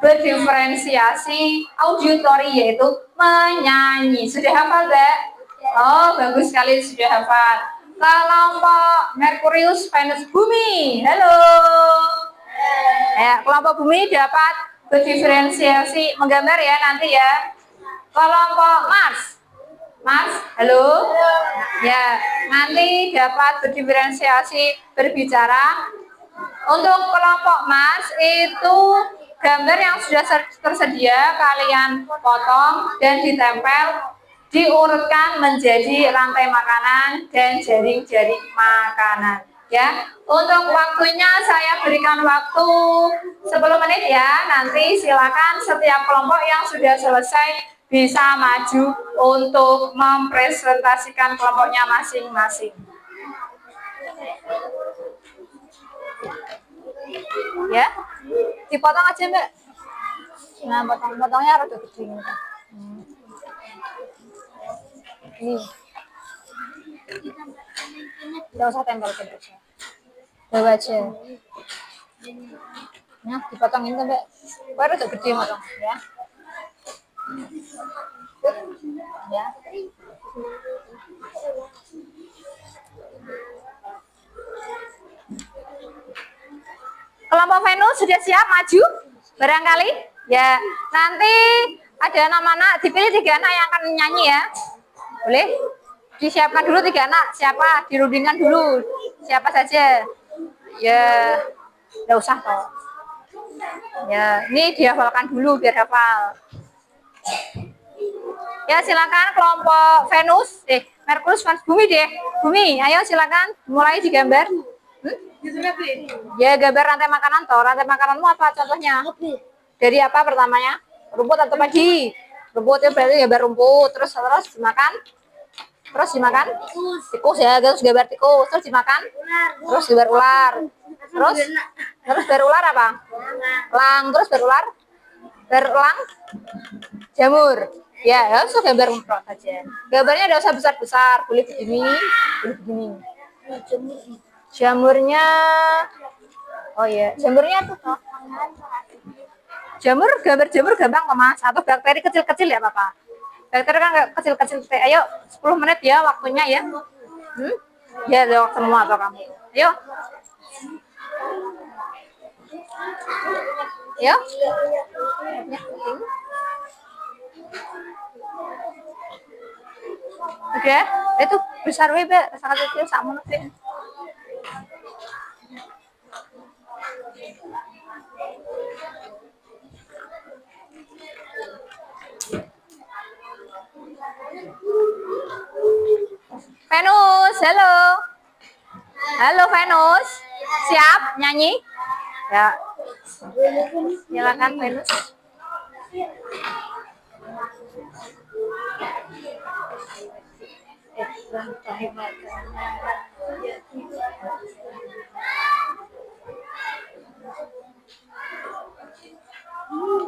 berdiferensiasi auditori yaitu menyanyi. Sudah hafal, Mbak? Oh, bagus sekali sudah hafal. Kelompok Merkurius, Venus, Bumi. Halo. Ya, kelompok Bumi dapat berdiferensiasi menggambar ya nanti ya. Kelompok Mars. Mars, halo. Ya, nanti dapat berdiferensiasi berbicara. Untuk kelompok Mars itu gambar yang sudah tersedia kalian potong dan ditempel, diurutkan menjadi rantai makanan dan jaring-jaring makanan ya. Untuk waktunya saya berikan waktu 10 menit ya. Nanti silakan setiap kelompok yang sudah selesai bisa maju untuk mempresentasikan kelompoknya masing-masing ya. Dipotong aja Mbak. Nah, potong-potongnya rada gede ini. Ini nggak usah tempel aja, bawa aja. Nah, dipotongin tuh Mbak. Baru udah gede potong ya. Ya. Kelompok Venus sudah siap maju? Barangkali? Ya, nanti ada anak-anak, dipilih 3 anak yang akan nyanyi ya. Boleh? Disiapkan dulu 3 anak. Siapa? Dirundingkan dulu. Siapa saja? Ya, nggak usah toh. Ya, ini dihafalkan dulu biar hafal. Ya, silakan kelompok Venus, Merkurius, Venus, Bumi deh. Bumi, ayo silakan mulai digambar. Ya, gambar rantai makanan toh. Rantai makananmu apa contohnya? Dari apa pertamanya? Rumput atau padi? Rumput itu berarti gambar rumput, terus dimakan. Terus dimakan? Tikus ya, terus gambar tikus, terus dimakan? Terus gambar ular. Terus berular apa? Elang, terus berular? Berulang? Jamur. Ya, langsung gambar rumput saja. Gambarnya tidak usah besar-besar, boleh begini, boleh begini. Jamurnya, oh iya, jamurnya tuh. Gambar jamur gampang kok Mas, atau bakteri kecil-kecil ya Bapak. Bakteri kan kecil-kecil. Ayo 10 menit ya waktunya ya. Ya, lewat semua atau kamu. Ayo. Ya. Oke, itu besar we, Mbak. Sangat kecil sama nasi. nyanyi? Ya. Silakan Venus.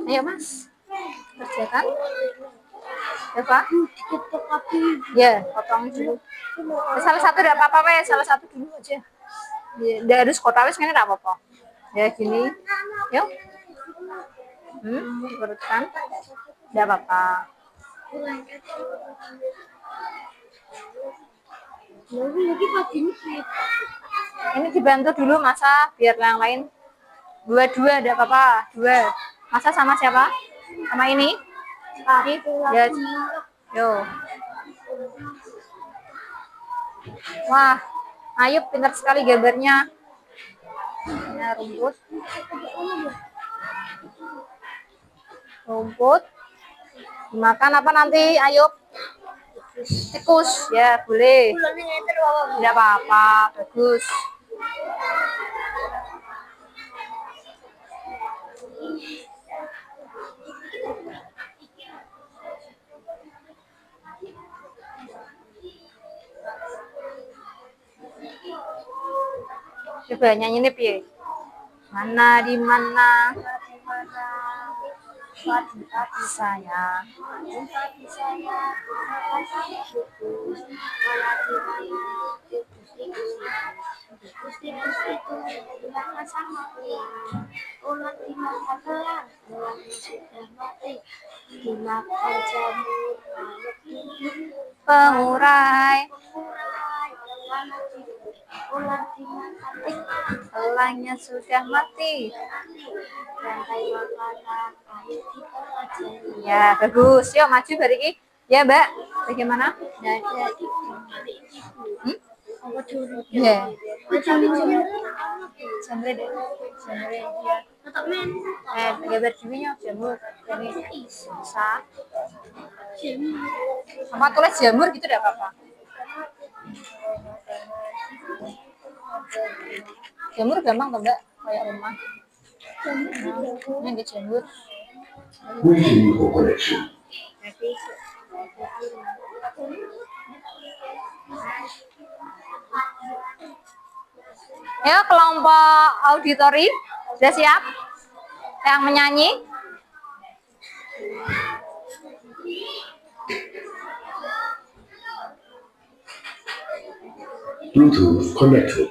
Ayo Mas, kerjakan. Eva? Ya, potong dulu. Salah satu tidak apa-apa, wes. Salah satu dulu aja. Ya, tidak harus kota wes, ini tidak apa-apa. Ya, gini. Yuk. Urutkan. Tidak apa-apa. Ini dibantu dulu masa biar yang lain. Dua-dua, tidak apa-apa. Dua. Masa sama siapa? Sama ini? Ya. Yo. Wah, Ayub pintar sekali gambarnya. Ini rumput. Rumput. Dimakan apa nanti, Ayub? Tikus. Ya, boleh. Tidak apa-apa. Bagus. Coba nyanyi nih, Pi. Mana di mana? Hati saya. Pengurai. Elangnya sudah mati. Ya, bagus. Yuk maju bari. Ya, Mbak. Bagaimana? Ya. Jamre deh. Jamre dia. Gambar dulunya jamur. Ini bisa. Sama tulis jamur gitu enggak apa-apa. Jamur gampang tuh, Mbak, kayak rumah. Nah, ini jamur. Ya, kelompok auditori sudah siap? Yang menyanyi? Bluetooth connected.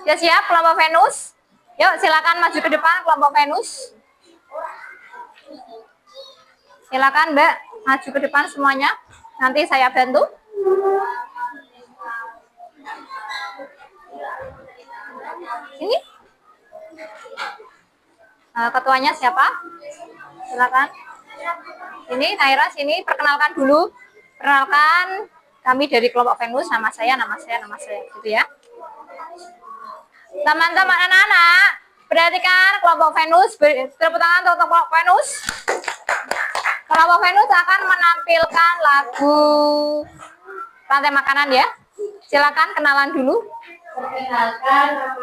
Ya siap kelompok Venus? Yuk silakan maju ke depan kelompok Venus. Silakan Mbak maju ke depan semuanya. Nanti saya bantu. Ini ketuanya siapa? Silakan. Ini Naira sini perkenalkan dulu. Perkenalkan kami dari kelompok Venus. Nama saya gitu ya. Teman-teman anak-anak, perhatikan kelompok Venus. Tepuk tangan untuk kelompok Venus. Kelompok Venus akan menampilkan lagu Rantai Makanan ya. Silakan kenalan dulu.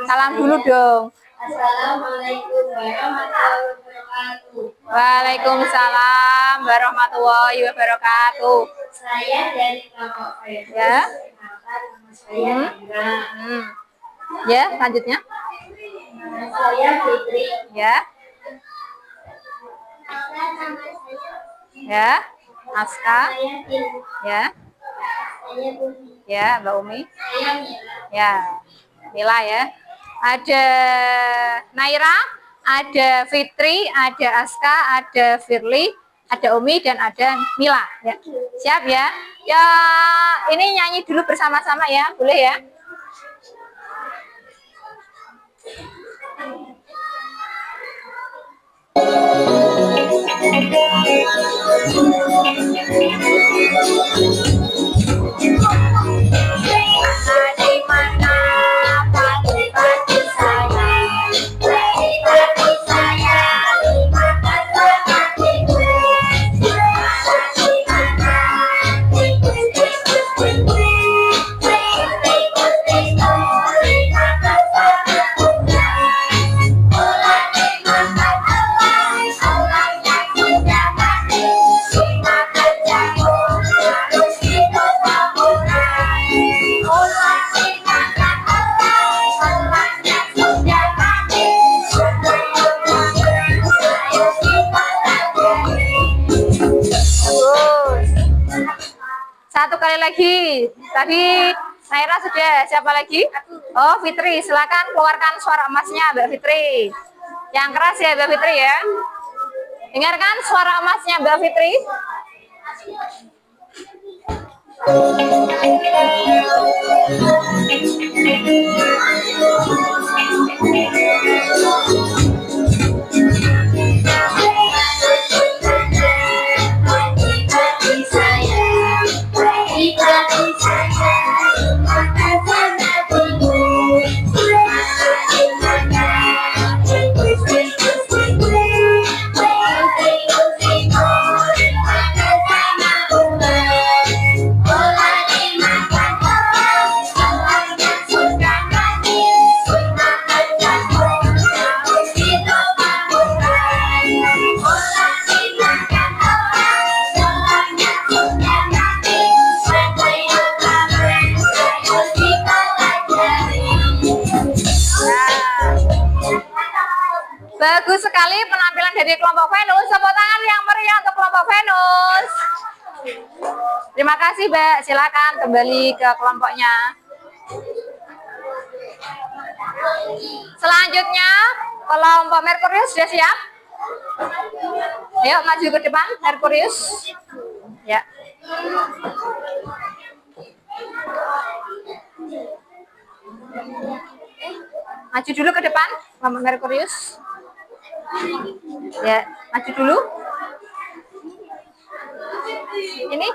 Salam dulu dong. Assalamualaikum warahmatullahi wabarakatuh. Waalaikumsalam warahmatullahi wabarakatuh. Saya dari kelompok Venus. Ya. Nama saya Indra. Ya, selanjutnya. Nama saya Fitri. Ya. Ya. Aska. Saya Tim. Ya. Saya Bumi. Ya, Mbak Umi. Saya Mila. Ya. Mila ya. Ada Naira, ada Fitri, ada Aska, ada Firly, ada Umi dan ada Mila ya. Siap ya? Ya, ini nyanyi dulu bersama-sama ya. Boleh ya? Satu kali lagi. Tadi Naira sudah. Siapa lagi? Oh, Fitri. Silakan keluarkan suara emasnya, Mbak Fitri. Yang keras ya, Mbak Fitri ya. Dengarkan suara emasnya, Mbak Fitri. Bagus sekali penampilan dari kelompok Venus. Tepuk tangan yang meriah untuk kelompok Venus. Terima kasih, Mbak. Silakan kembali ke kelompoknya. Selanjutnya, kelompok Merkurius sudah siap? Ayo maju ke depan, Merkurius. Ya. Maju dulu ke depan, kelompok Merkurius. Ya, maju dulu. Ini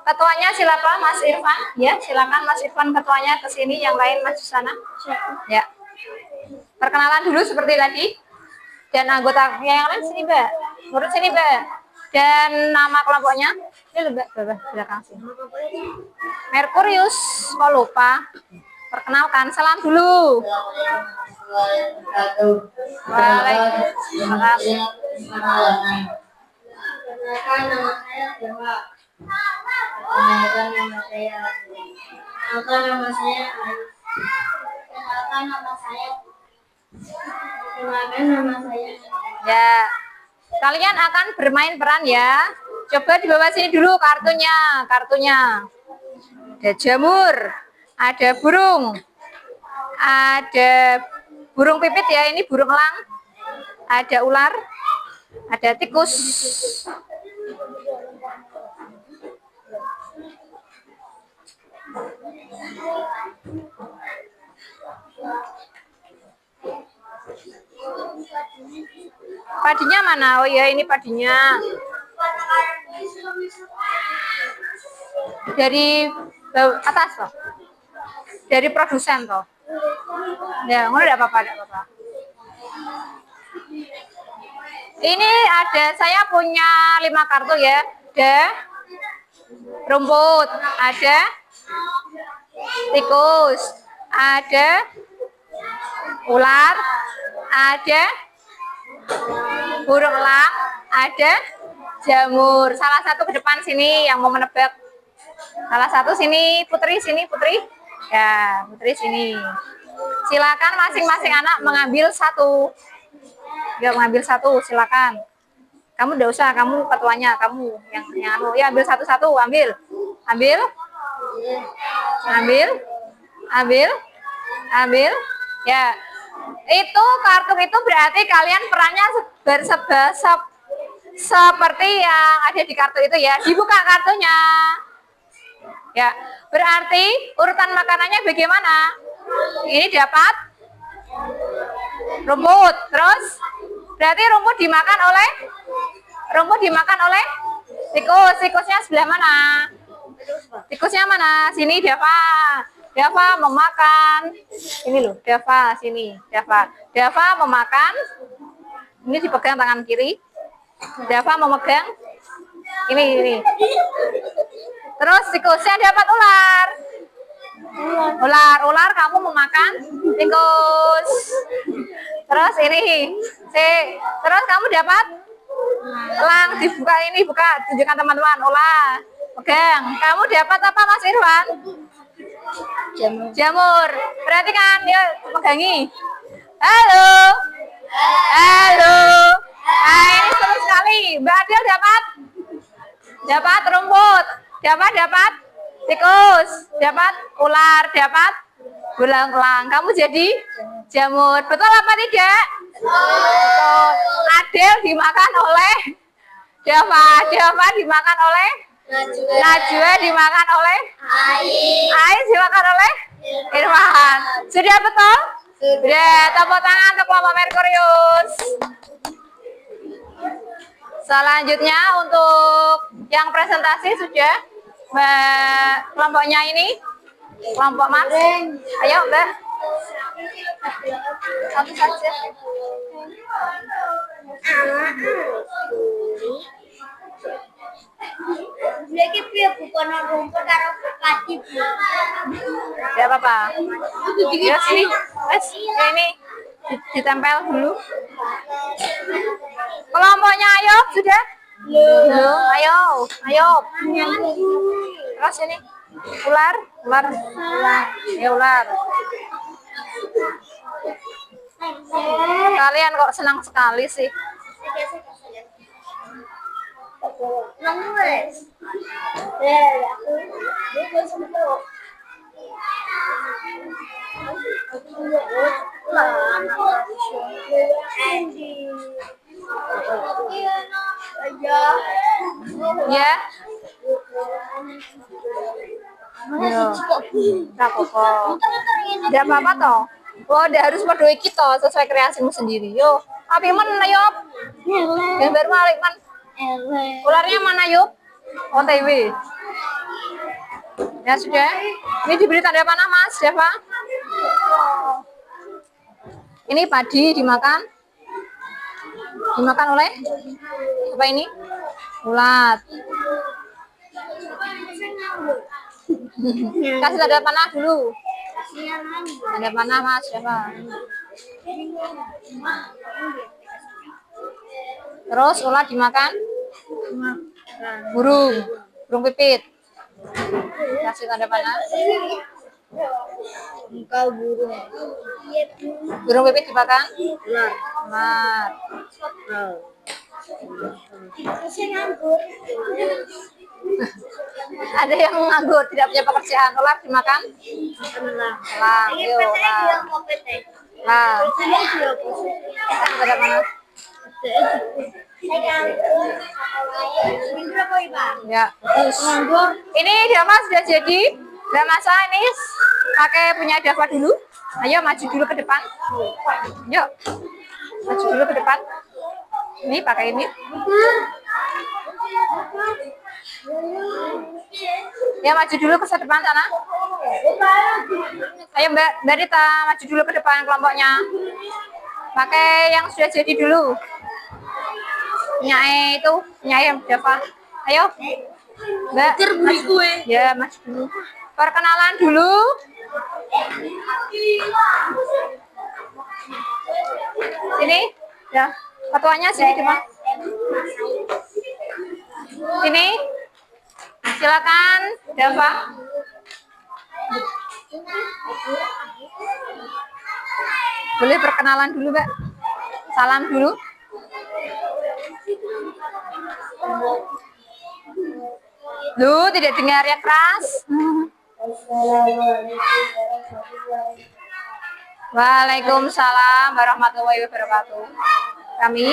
ketuanya silakan Mas Irfan. Ya, silakan Mas Irfan ketuanya ke sini, yang lain maju sana. Ya. Perkenalan dulu seperti tadi. Dan anggota yang lain sini, Mbak. Urut sini, Mbak. Dan nama kelompoknya ini, Mbak, belakang sini. Merkurius, kok lupa? Perkenalkan, salam dulu. Waalaikumsalam. Ya, kalian akan bermain peran ya. Coba di bawah sini dulu kartunya. Ada jamur, ada burung, ada burung pipit ya, ini burung elang, ada ular, ada tikus. Padinya mana? Oh ya, ini padinya. Dari atas toh. Dari produsen toh. Ya, nggak apa-apa, Ini ada, saya punya 5 kartu ya. Ada rumput, ada tikus, ada ular, ada burung elang, ada jamur. Salah satu ke depan sini yang mau menebak. Salah satu sini, Putri sini, Putri. Ya, Putri sini. Silakan masing-masing anak mengambil satu. Ya, mengambil satu, silakan. Kamu enggak usah, kamu ketuanya, kamu yang anu. Ya, ambil satu-satu, ambil. Ambil. Ya. Itu kartu itu berarti kalian perannya seperti yang ada di kartu itu ya. Dibuka kartunya. Ya, berarti urutan makanannya bagaimana? Ini dapat rumput, terus berarti rumput dimakan oleh Rumput dimakan oleh tikus. Tikusnya sebelah mana? Tikusnya mana? Sini, Dava. Dava memakan. Ini loh, Dava sini. Dava memakan. Ini dipegang tangan kiri. Dava memegang. Ini. Terus tikusnya dapat ular. Ular kamu memakan tikus. Terus ini. Terus kamu dapat elang. Dibuka ini, buka. Tunjukkan teman-teman. Ular. Pegang. Kamu dapat apa Mas Irwan? Jamur. Perhatikan, yuk pegangi. Halo. Nah, ini seru sekali. Mbak Adil dapat rumput. Dapat tikus. Dapat ular. Dapat belang-belang. Kamu jadi jamur. Betul apa tidak? Betul. Adil dimakan oleh Dava dimakan oleh Najwa dimakan oleh Ais dimakan oleh Irfan. Sudah betul? Sudah. Tepuk tangan untuk kelompok Merkurius. Selanjutnya untuk yang presentasi sudah kelompoknya ini, kelompok Mas. Ayo Mbak. Satu saja. Lagi dia bukan rumput karo padi. Ya apa-apa. Ya sini. Wes, ini ditempel dulu. Kelompoknya ayo sudah? Belum. Ayo. Terus ini ular. Ya ular. Kalian kok senang sekali sih? Nulis. Ya. Tidak apa-apa toh. Oh, udah harus pada kita sesuai kreasimu sendiri. Yo, api mana yuk? Gambar Malik man. Ularnya mana yuk? OTW. Ya sudah. Ini diberi tanda panah Mas Dava. Ini padi dimakan oleh apa ini? Ulat. Kasih tanda panah dulu. Tanda panah Mas Dava. Terus ulat dimakan burung pipit. Kasih tanda panah. Engkau burung. Burung pipit dimakan ular. Ada yang nganggur, tidak punya pekerjaan. Ular dimakan elang. Yuk, ular. Kasih tanda panah. Ya, terus. Ini Dava sudah jadi. Udah masa ini pakai punya Dava dulu. Ayo maju dulu ke depan. Yuk, maju dulu ke depan. Ini pakai ini. Ya maju dulu ke depan sana. Ayo Mbak Rita maju dulu ke depan kelompoknya. Pakai yang sudah jadi dulu. Nyai itu, nyai Dava. Ayo, Mbak. Ya, maju dulu. Perkenalan dulu. Sini, ya. Ketuanya sini depan. Sini. Silakan, Dava. Boleh perkenalan dulu, Mbak. Salam dulu. Lu tidak dengar yang keras. Waalaikumsalam warahmatullahi wabarakatuh. Kami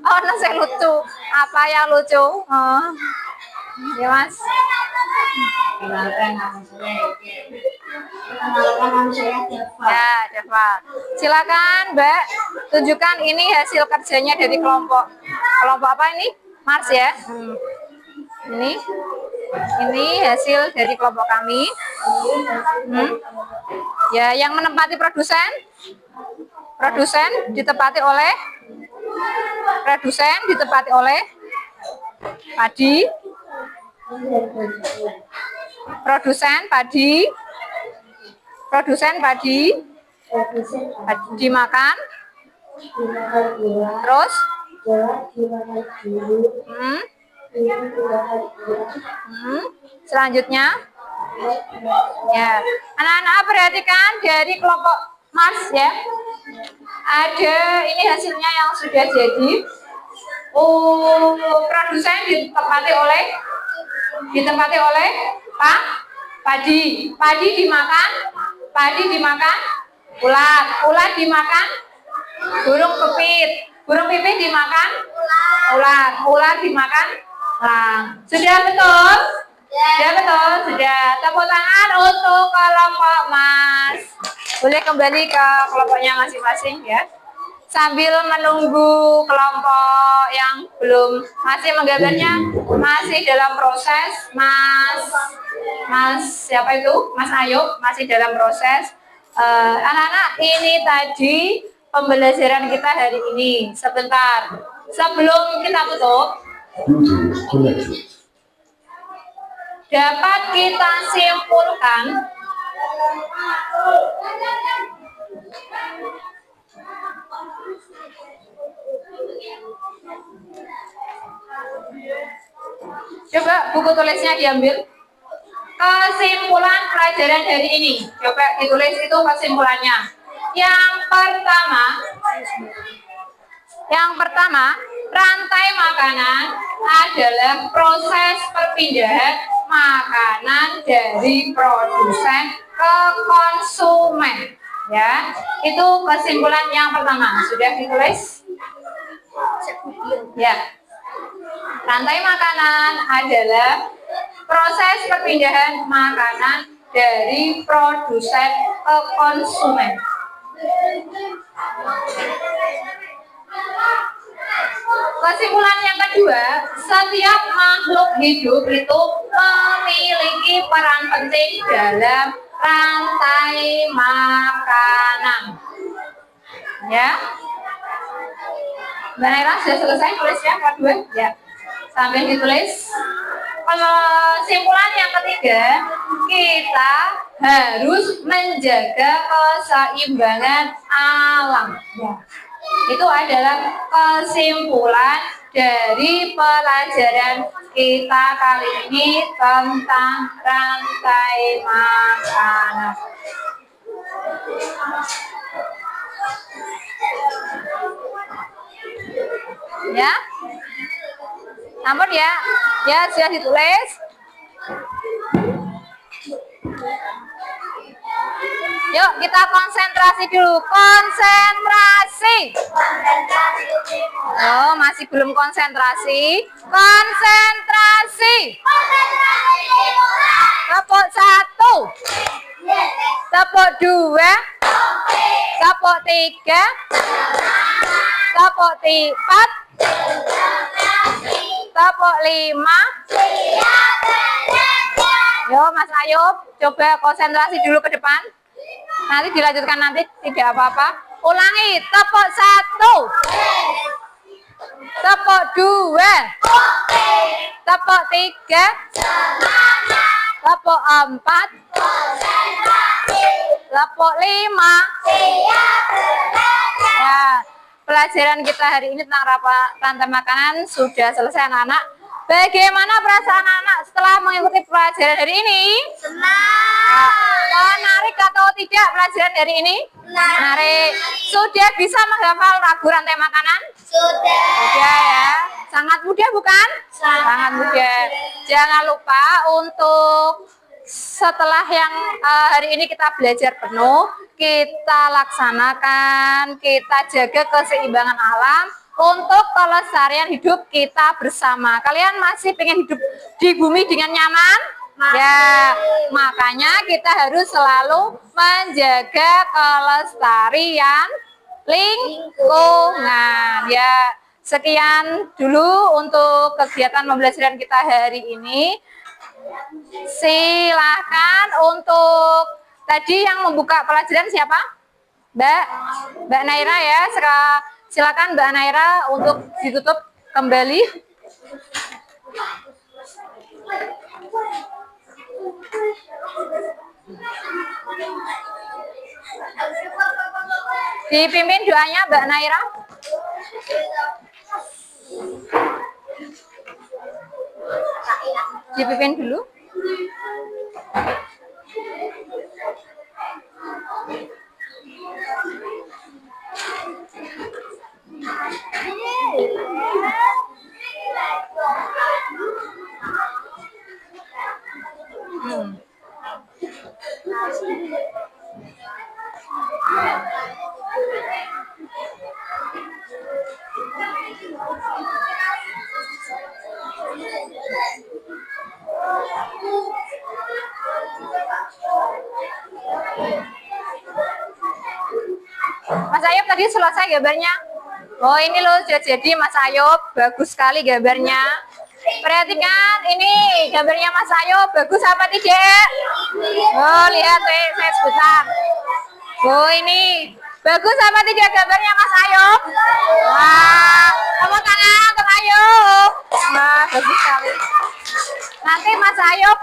oh, nasi lucu. Apa yang lucu? Oh. Ya, Mas. Perkenalkan nama saya Deva. Ya, Deva. Silakan, Mbak. Tunjukkan ini hasil kerjanya dari kelompok apa ini? Mars ya. Ini hasil dari kelompok kami. Ya, yang menempati produsen ditempati oleh padi. Produsen padi dimakan. Terus selanjutnya ya, anak-anak perhatikan dari kelompok Mars ya. Ada ini hasilnya yang sudah jadi. Produsen ditempati oleh padi dimakan ulat dimakan burung pipit dimakan ular dimakan elang. Sudah betul? Sudah. Tepuk tangan untuk kelompok Mas. Boleh kembali ke kelompoknya masing-masing ya. Sambil menunggu kelompok yang belum masih menggambarnya masih dalam proses. Mas siapa itu? Mas Ayub masih dalam proses. Anak-anak, ini tadi pembelajaran kita hari ini. Sebentar, sebelum kita tutup, Bluetooth connected. dapat kita simpulkan coba buku tulisnya diambil. Kesimpulan pelajaran hari ini, coba ditulis itu kesimpulannya. Yang pertama, rantai makanan adalah proses perpindahan makanan dari produsen ke konsumen. Ya, itu kesimpulan yang pertama. Sudah ditulis? Ya. Rantai makanan adalah proses perpindahan makanan dari produsen ke konsumen. Kesimpulan yang kedua, setiap makhluk hidup itu memiliki peran penting dalam rantai makanan. Ya, Mbak Naira sudah selesai tulisnya kedua? Ya, sambil ditulis. Kesimpulan yang ketiga, kita harus menjaga keseimbangan alam. Ya. Itu adalah kesimpulan dari pelajaran kita kali ini tentang rantai makanan. Ya, ampun ya, sudah ditulis. Yuk kita konsentrasi dulu, konsentrasi. Oh, masih belum konsentrasi. Konsentrasi. Tepuk 1, tepuk 2, tepuk 3, tepuk 4, tepuk 5. Yo Mas Ayub, coba konsentrasi dulu ke depan. Nanti dilanjutkan nanti, tidak apa-apa. Ulangi, tepuk 1, tepuk 2, tepuk 3, tepuk 4, tepuk 5. Ya, pelajaran kita hari ini tentang rantai makanan sudah selesai anak-anak. Bagaimana perasaan anak-anak setelah mengikuti pelajaran hari ini? Senang. Menarik atau tidak pelajaran hari ini? Menarik. Sudah bisa menghafal lagu rantai makanan? Sudah. Sudah ya. Sangat mudah bukan? Sangat mudah. Jangan lupa untuk setelah yang hari ini kita belajar penuh, kita laksanakan, kita jaga keseimbangan alam untuk kelestarian hidup kita bersama. Kalian masih pengen hidup di bumi dengan nyaman? Ya, makanya kita harus selalu menjaga kelestarian lingkungan. Ya, sekian dulu untuk kegiatan pembelajaran kita hari ini. Silahkan untuk tadi yang membuka pelajaran siapa? Mbak Naira ya. Silakan Mbak Naira untuk ditutup kembali. Dipimpin doanya Mbak Naira. Dipimpin dulu. Mas Ayub tadi selesai gambarnya. Oh ini loh jadi Mas Ayub, bagus sekali gambarnya. Perhatikan ini gambarnya Mas Ayub, bagus apa tidak? Oh lihat saya sebentar. Oh ini bagus apa tidak gambarnya Mas Ayub? Wah, tepuk tangan untuk Ayub. Wah bagus sekali. Nanti Mas Ayub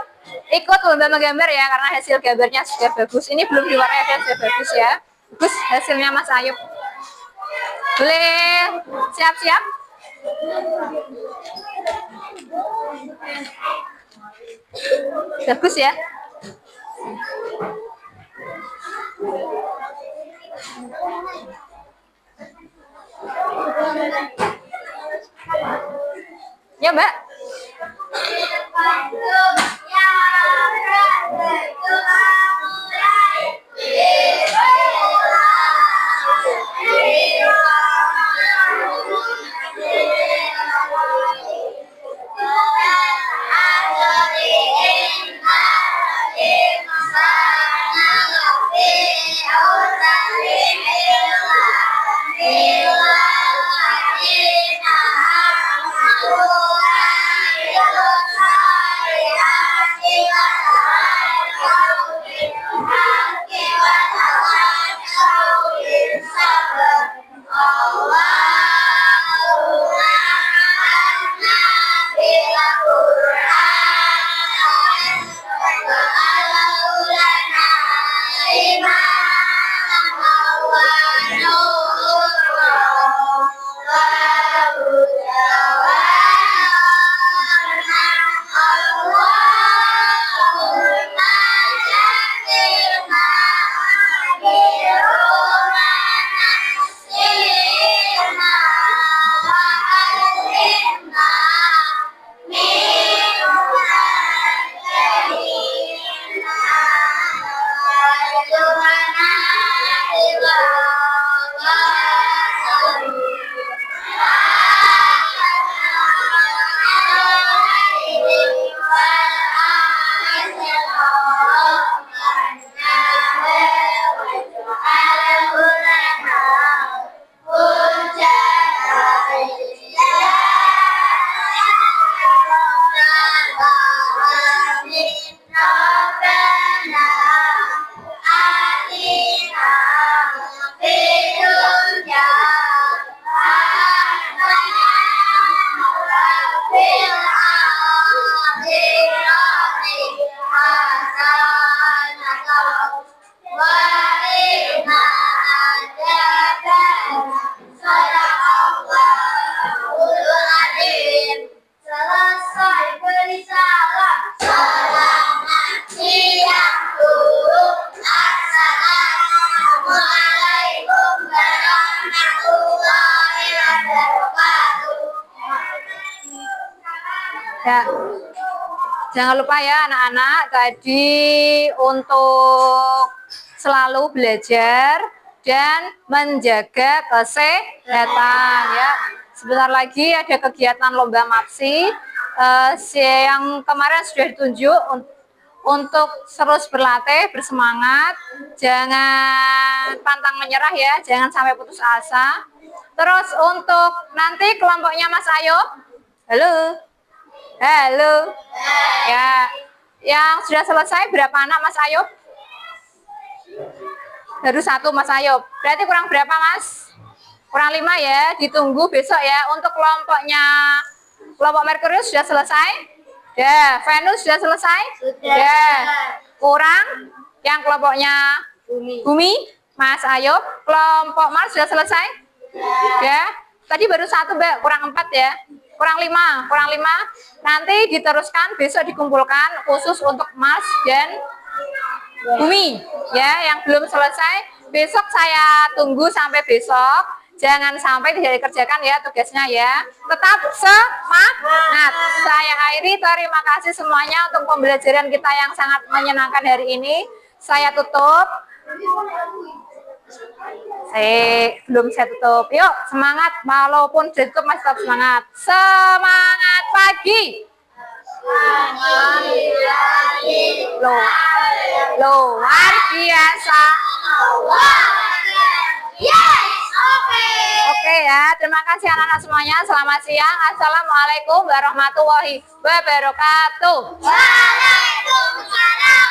ikut lomba menggambar ya karena hasil gambarnya sudah bagus. Ini belum diwarnai sudah bagus ya. Bagus hasilnya Mas Ayub. Boleh siap-siap? Bagus ya. Ya Mbak. Ya. Jangan lupa ya anak-anak, tadi untuk selalu belajar dan menjaga kesehatan ya. Sebentar lagi ada kegiatan lomba MAPSI yang kemarin sudah ditunjuk untuk terus berlatih, bersemangat, jangan pantang menyerah ya, jangan sampai putus asa. Terus untuk nanti kelompoknya Mas Ayub, halo, halo, ya, yang sudah selesai berapa anak Mas Ayub? Baru 1 Mas Ayub, berarti kurang berapa Mas? Kurang 5 ya, ditunggu besok ya. Untuk kelompok Merkurius sudah selesai? Ya, Venus sudah selesai? Ya. Kurang yang kelompoknya Bumi, Mas Ayub. Kelompok Mars sudah selesai? Ya. Tadi baru 1 Mbak, kurang 4 ya. Kurang 5, kurang 5. Nanti diteruskan besok dikumpulkan khusus untuk Mars dan Bumi. Ya, yang belum selesai besok saya tunggu sampai besok. Jangan sampai tidak dikerjakan ya tugasnya ya. Tetap semangat. Saya akhiri, terima kasih semuanya untuk pembelajaran kita yang sangat menyenangkan hari ini. Saya tutup. Belum saya tutup. Yuk, semangat. Walaupun ditutup masih tetap semangat. Semangat pagi. Luar biasa. Yes, oke. Oke ya, terima kasih anak-anak semuanya. Selamat siang. Assalamualaikum warahmatullahi wabarakatuh. Waalaikumsalam